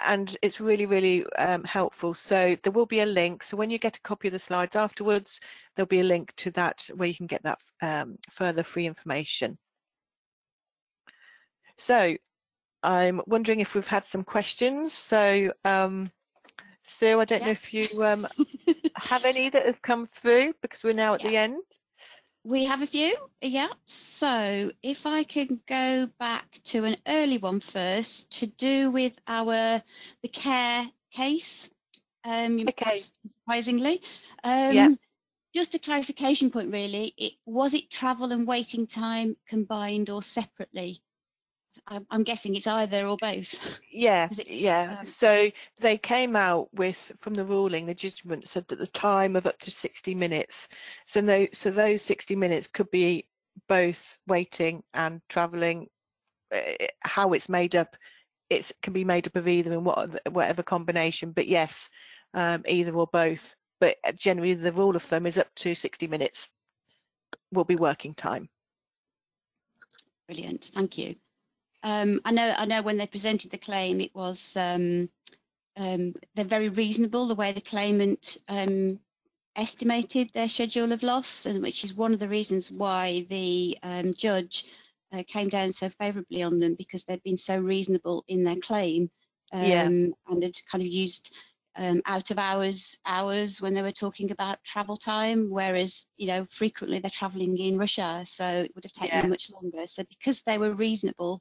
and it's really, really helpful. So there will be a link. So when you get a copy of the slides afterwards, there'll be a link to that where you can get that further free information. So I'm wondering if we've had some questions. So Sue, I don't know if you have any that have come through, because we're now at the end. We have a few, yeah. So if I can go back to an early one first, to do with the care case, Okay. surprisingly. Just a clarification point, really. Was it travel and waiting time combined or separately? I'm guessing it's either or both. Yeah, so they came out with, from the ruling, the judgment said that the time of up to 60 minutes. So those 60 minutes could be both waiting and travelling. How it's made up, it can be made up of either in whatever combination. But yes, either or both. But generally, the rule of thumb is up to 60 minutes will be working time. Brilliant, thank you. I know when they presented the claim, it was they're very reasonable the way the claimant estimated their schedule of loss, and which is one of the reasons why the judge came down so favourably on them, because they'd been so reasonable in their claim, and had kind of used out of hours when they were talking about travel time, whereas frequently they're travelling in rush hour, so it would have taken them much longer. So because they were reasonable,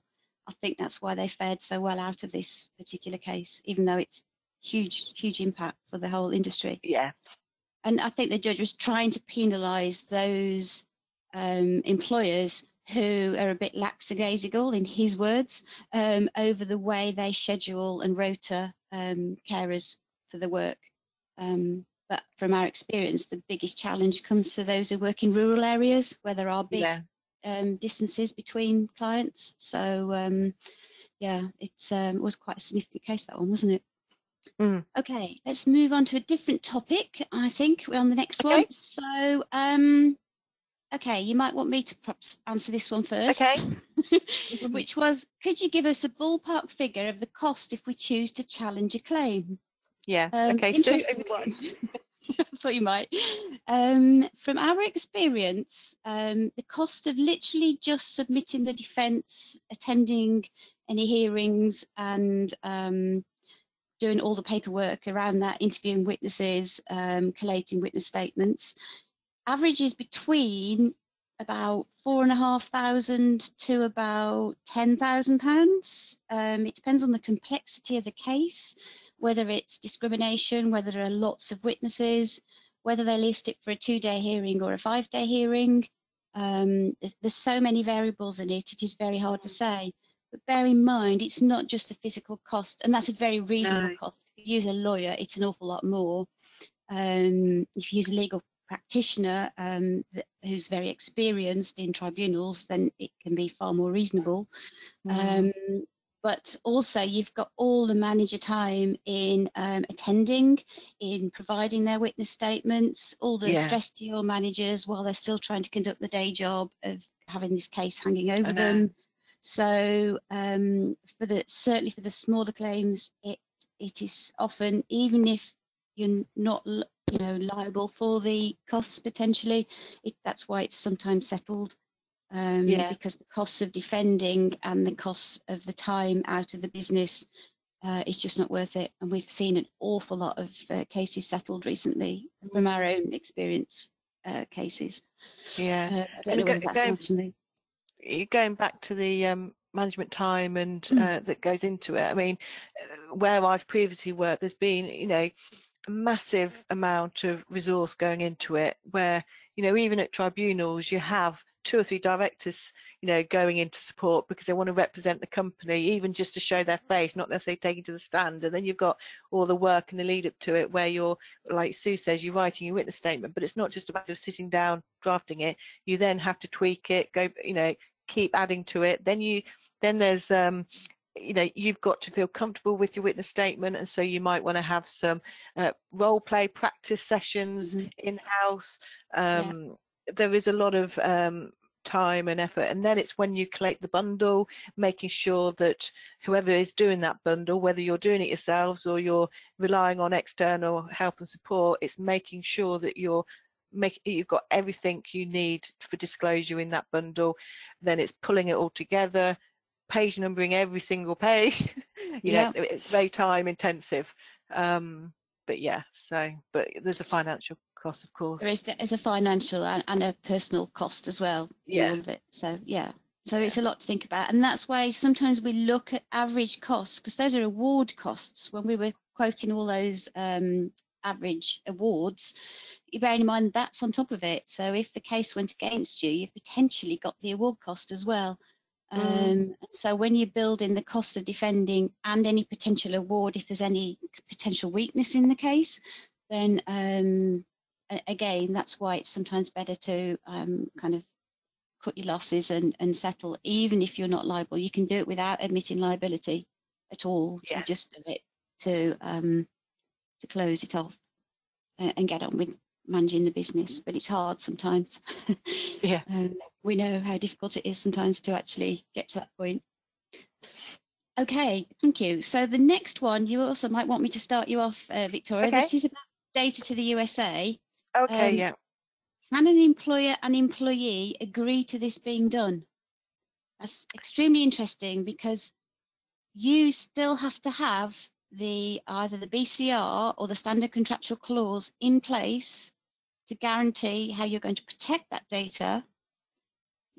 I think that's why they fared so well out of this particular case, even though it's huge impact for the whole industry. Yeah. And I think the judge was trying to penalise those employers who are a bit lackadaisical, in his words, over the way they schedule and rota carers for the work. But from our experience, the biggest challenge comes to those who work in rural areas where there are big distances between clients. So yeah, it was quite a significant case, that one, wasn't it? Okay, let's move on to a different topic. I think we're on the next one. So okay, you might want me to perhaps answer this one first. Which was, could you give us a ballpark figure of the cost if we choose to challenge a claim? Okay, interesting one. I thought you might. From our experience, the cost of literally just submitting the defence, attending any hearings, and doing all the paperwork around that, interviewing witnesses, collating witness statements, averages between about £4,500 to about £10,000. It depends on the complexity of the case, whether it's discrimination, whether there are lots of witnesses, whether they list it for a 2-day hearing or a 5-day hearing. There's so many variables in it, it is very hard to say. But bear in mind, it's not just the physical cost, and that's a very reasonable cost. If you use a lawyer, it's an awful lot more. If you use a legal practitioner who's very experienced in tribunals, then it can be far more reasonable. But also you've got all the manager time in attending, in providing their witness statements, all the stress to your managers while they're still trying to conduct the day job of having this case hanging over them. So certainly for the smaller claims, it is often, even if you're not liable for the costs potentially, that's why it's sometimes settled. Because the costs of defending and the costs of the time out of the business, it's just not worth it. And we've seen an awful lot of cases settled recently from our own experience cases. I don't know whether that's nationally. Going back to the management time and that goes into it. I mean, where I've previously worked, there's been, a massive amount of resource going into it, where, even at tribunals, you have 2 or 3 directors, going into support because they want to represent the company, even just to show their face, not necessarily taking to the stand. And then you've got all the work and the lead up to it, where you're, like Sue says, you're writing your witness statement, but it's not just about just sitting down drafting it. You then have to tweak it, go, keep adding to it. Then there's you've got to feel comfortable with your witness statement, and so you might want to have some role play practice sessions in-house. There is a lot of time and effort. And then it's when you collect the bundle, making sure that whoever is doing that bundle, whether you're doing it yourselves or you're relying on external help and support, it's making sure that you've got everything you need for disclosure in that bundle. Then it's pulling it all together, page numbering every single page. Yeah. It's very time intensive. But yeah, but there's a financial cost, of course. There's a financial and a personal cost as well in all of it. So yeah, so it's a lot to think about, and that's why sometimes we look at average costs, because those are award costs. When we were quoting all those average awards, you bear in mind that's on top of it. So if the case went against you, you've potentially got the award cost as well. So when you build in the cost of defending and any potential award, if there's any potential weakness in the case, then again, that's why it's sometimes better to kind of cut your losses and settle. Even if you're not liable, you can do it without admitting liability at all. You just do it to close it off and get on with managing the business. But it's hard sometimes. We know how difficult it is sometimes to actually get to that point. Okay, thank you. So the next one, you also might want me to start you off, Victoria. This is about data to the USA. Can an employer and employee agree to this being done? That's extremely interesting, because you still have to have either the BCR or the standard contractual clause in place to guarantee how you're going to protect that data.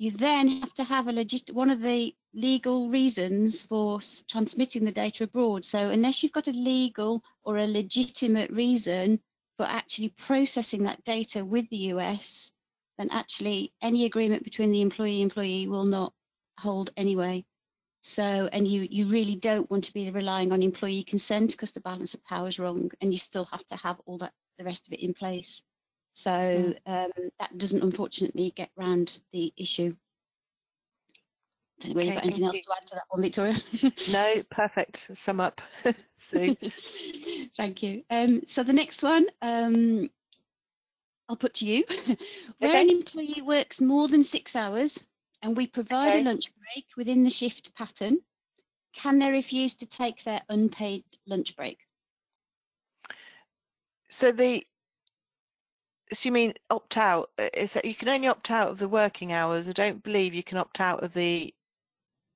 You then have to have one of the legal reasons for transmitting the data abroad. So unless you've got a legal or a legitimate reason for actually processing that data with the US, then actually any agreement between the employee will not hold anyway. So, and you really don't want to be relying on employee consent, because the balance of power is wrong, and you still have to have all that, the rest of it in place. So that doesn't unfortunately get round the issue. I don't know whether you've got anything else to add to that one, Victoria. No, perfect. Sum up. So. Thank you. So the next one, I'll put to you. Where an employee works more than 6 hours and we provide a lunch break within the shift pattern, can they refuse to take their unpaid lunch break? So you mean opt out? Is that you can only opt out of the working hours? I don't believe you can opt out of the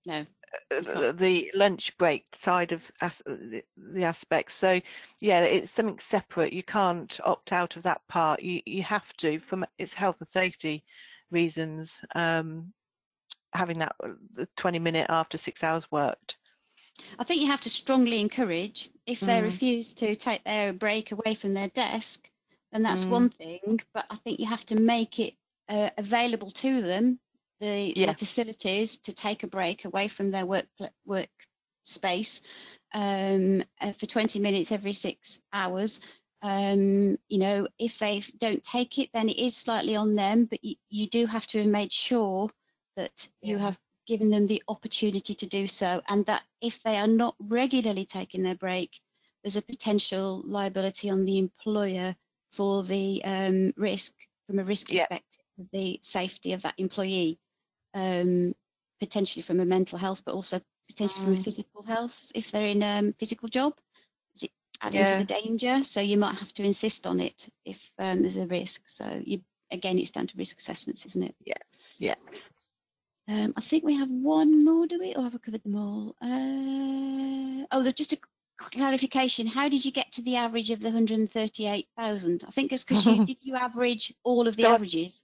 the lunch break side of the aspects. So yeah, it's something separate. You can't opt out of that part. You have to, from it's health and safety reasons, having that the 20-minute after 6 hours worked. I think you have to strongly encourage. If they refuse to take their break away from their desk, then that's one thing, but I think you have to make it available to them, the facilities, to take a break away from their work space for 20 minutes every 6 hours. You know, if they don't take it, then it is slightly on them, but you do have to have made sure that you have given them the opportunity to do so, and that if they are not regularly taking their break, there's a potential liability on the employer for the risk, from a risk perspective, of the safety of that employee, potentially from a mental health, but also potentially from a physical health. If they're in a physical job, is it adding to the danger? So you might have to insist on it if there's a risk. So again, it's down to risk assessments, isn't it? Yeah. I think we have one more, do we? Or have I covered them all? There's just a clarification. How did you get to the average of the 138,000? I think it's because did you average all of the averages?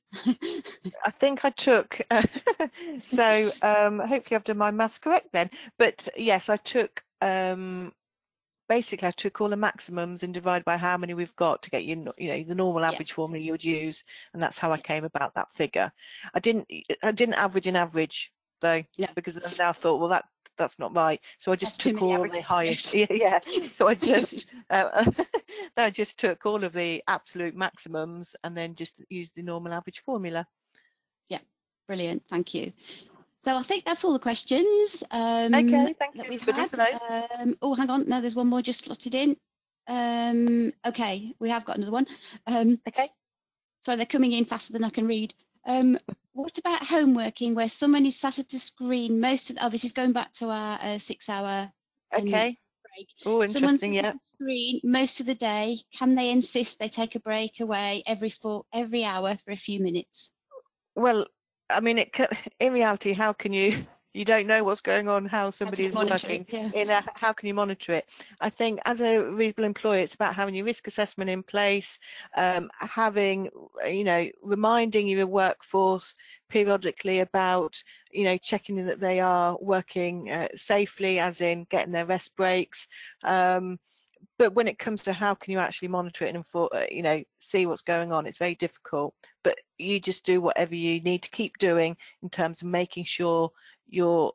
I think I took, so hopefully I've done my maths correct then. But yes, I took, basically I took all the maximums and divided by how many we've got to get you know, the normal average formula you would use. And that's how I came about that figure. I didn't average an average though, because I now thought, well, that's not right. So I just took all the highest. So I just I just took all of the absolute maximums and then just used the normal average formula. Yeah, brilliant. Thank you. So I think that's all the questions okay, thank you, that we've had. For those. Oh, hang on. No, there's one more just slotted in. Okay, we have got another one. Okay. Sorry, they're coming in faster than I can read. what about home working, where someone is sat at a screen most of, oh, this is going back to our 6-hour Okay. break. Oh, Someone's interesting. sat Yeah. at a screen most of the day. Can they insist they take a break away every hour for a few minutes? Well, I mean, in reality, how can you? You don't know what's going on, how How somebody can you is monitor it? working. Yeah. How can you monitor it? I think as a reasonable employer, it's about having your risk assessment in place, having, reminding your workforce periodically about, checking that they are working safely, as in getting their rest breaks. But when it comes to how can you actually monitor it and see what's going on, it's very difficult. But you just do whatever you need to keep doing in terms of making sure you're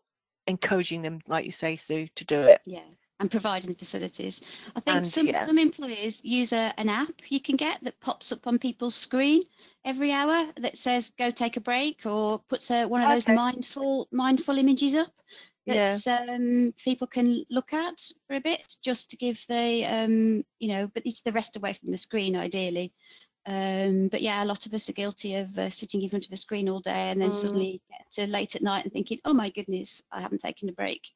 encouraging them, like you say, Sue, to do it. Yeah, and providing facilities. I think And yeah, some employers use an app you can get that pops up on people's screen every hour that says go take a break, or puts one of those okay, mindful images up yeah, that people can look at for a bit, just to give the but it's the rest away from the screen ideally. But yeah, a lot of us are guilty of sitting in front of a screen all day and then suddenly get to late at night and thinking, oh my goodness, I haven't taken a break.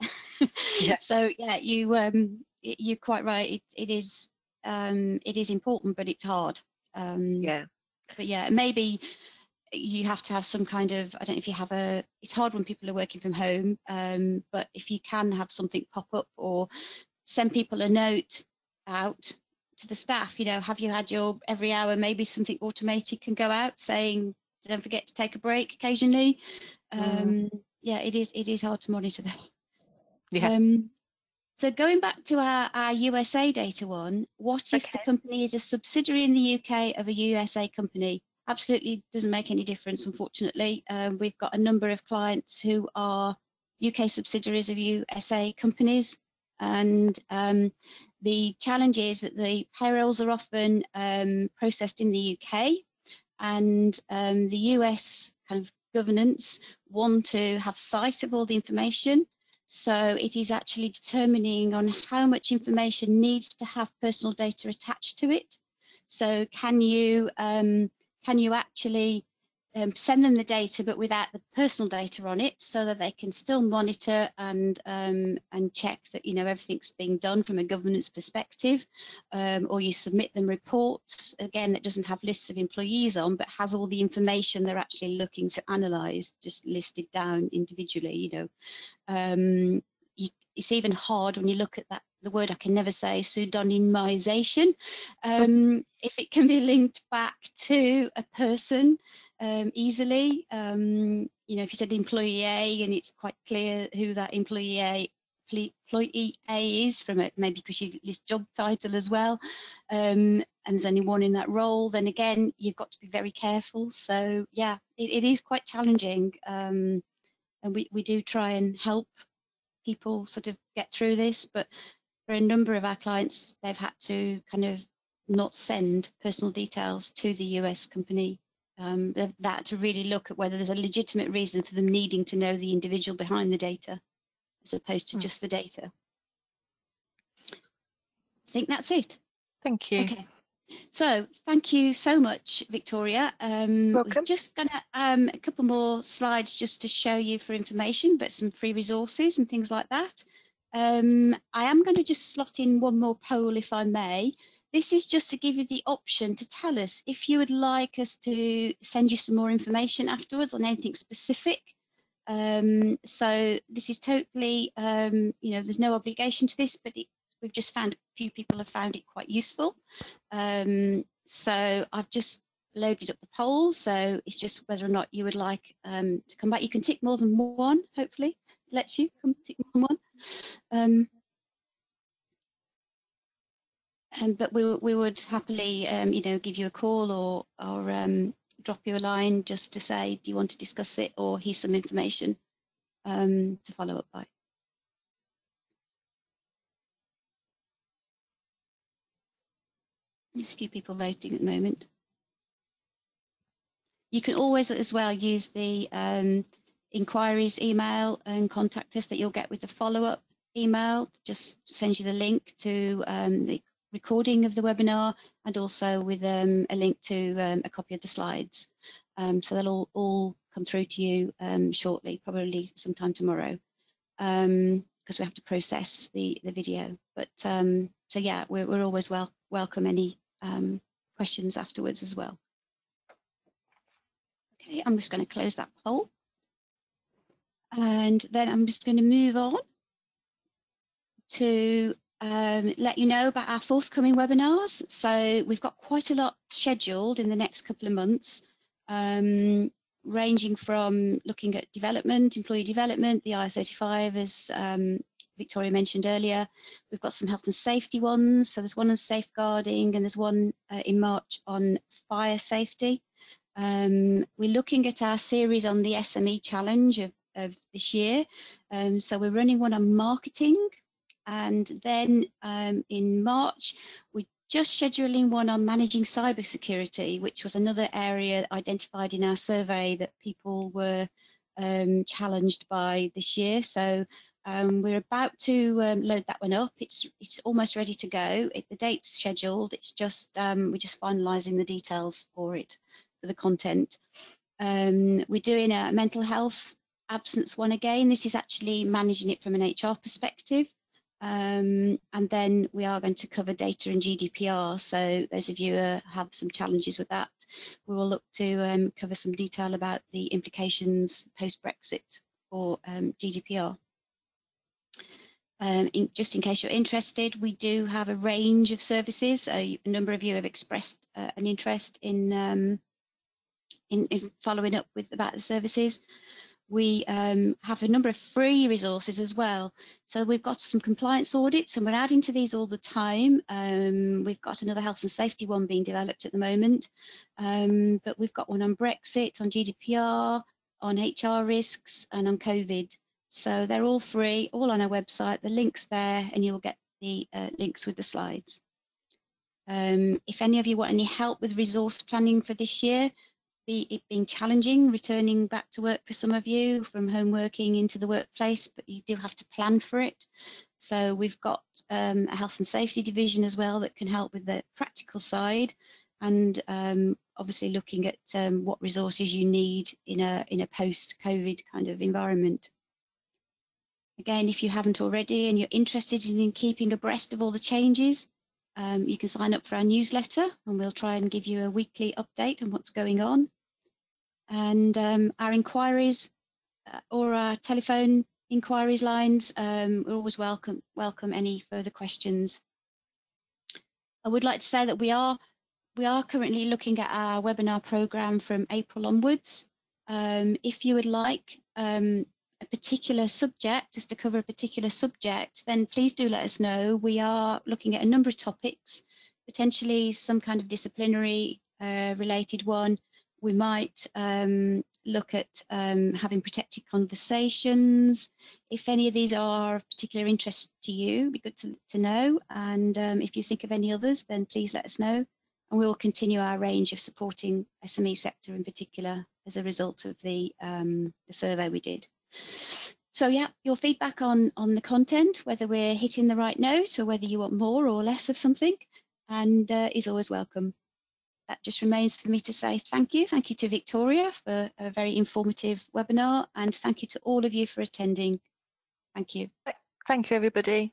yeah, So yeah, you're quite right. It is important, but it's hard. yeah, But yeah, maybe you have to have some kind of, I don't know if you have it's hard when people are working from home, but if you can have something pop up or send people a note out to the staff, have you had your every hour, maybe something automated can go out saying don't forget to take a break occasionally. Yeah, it is hard to monitor that. yeah. So going back to our USA data one, what if the Okay. company is a subsidiary in the UK of a USA company? Absolutely doesn't make any difference, unfortunately. We've got a number of clients who are UK subsidiaries of USA companies, and the challenge is that the payrolls are often processed in the UK, and the US kind of governance want to have sight of all the information. So it is actually determining on how much information needs to have personal data attached to it. So can you actually send them the data but without the personal data on it, so that they can still monitor and check that everything's being done from a governance perspective, or you submit them reports again that doesn't have lists of employees on but has all the information they're actually looking to analyze just listed down individually. It's even hard when you look at the word I can never say, pseudonymization. If it can be linked back to a person easily, if you said employee A and it's quite clear who that employee A is from it, maybe because you list job title as well, and there's only one in that role, then again you've got to be very careful. So yeah, it is quite challenging, and we do try and help people sort of get through this, but for a number of our clients, they've had to kind of not send personal details to the US company. That to really look at whether there's a legitimate reason for them needing to know the individual behind the data, as opposed to just the data. I think that's it. Thank you. Okay. So thank you so much, Victoria. We're Welcome. just going to a couple more slides just to show you for information, but some free resources and things like that. I am going to just slot in one more poll, if I may. This is just to give you the option to tell us if you would like us to send you some more information afterwards on anything specific. So this is totally, there's no obligation to this, but we've just found a few people have found it quite useful. So I've just loaded up the poll, so it's just whether or not you would like to come back. You can tick more than one, hopefully it lets you tick more than one. But we would happily give you a call or drop you a line just to say, do you want to discuss it, or here's some information to follow up by. There's a few people voting at the moment. You can always as well use the inquiries email and contact us that you'll get with the follow-up email. Just sends you the link to the recording of the webinar, and also with a link to a copy of the slides. So they'll all come through to you shortly, probably sometime tomorrow, because we have to process the video. But so yeah, we're always welcome any questions afterwards as well. Okay, I'm just going to close that poll, and then I'm just going to move on to let you know about our forthcoming webinars. So we've got quite a lot scheduled in the next couple of months, ranging from looking at development, employee development, the IR35, as Victoria mentioned earlier. We've got some health and safety ones. So there's one on safeguarding, and there's one in March on fire safety. We're looking at our series on the SME challenge of this year. So we're running one on marketing. And then in March, we're just scheduling one on managing cybersecurity, which was another area identified in our survey that people were challenged by this year. So we're about to load that one up. It's almost ready to go. The date's scheduled. It's just we're just finalising the details for it, for the content. We're doing a mental health absence one again. This is actually managing it from an HR perspective. And then we are going to cover data and GDPR. So those of you who have some challenges with that, we will look to cover some detail about the implications post-Brexit for GDPR. Just in case you're interested, we do have a range of services. A number of you have expressed an interest in following up about the services. We have a number of free resources as well. So we've got some compliance audits, and we're adding to these all the time. We've got another health and safety one being developed at the moment, but we've got one on Brexit, on GDPR, on HR risks, and on COVID. So they're all free, all on our website. The link's there, and you'll get the links with the slides. If any of you want any help with resource planning for this year, it being challenging returning back to work for some of you from home working into the workplace, but you do have to plan for it. So we've got a health and safety division as well that can help with the practical side, and obviously looking at what resources you need in a post-COVID kind of environment. Again, if you haven't already and you're interested in keeping abreast of all the changes, you can sign up for our newsletter, and we'll try and give you a weekly update on what's going on. And our inquiries or our telephone inquiries lines, we're always welcome any further questions. I would like to say that we are currently looking at our webinar program from April onwards. If you would like a particular subject, just to cover a particular subject, then please do let us know. We are looking at a number of topics, potentially some kind of disciplinary related one. We might look at having protected conversations. If any of these are of particular interest to you, it'd be good to know. And if you think of any others, then please let us know. And we will continue our range of supporting SME sector in particular as a result of the survey we did. So yeah, your feedback on the content, whether we're hitting the right note or whether you want more or less of something, and is always welcome. That just remains for me to say thank you. Thank you to Victoria for a very informative webinar, and thank you to all of you for attending. Thank you. Thank you, everybody.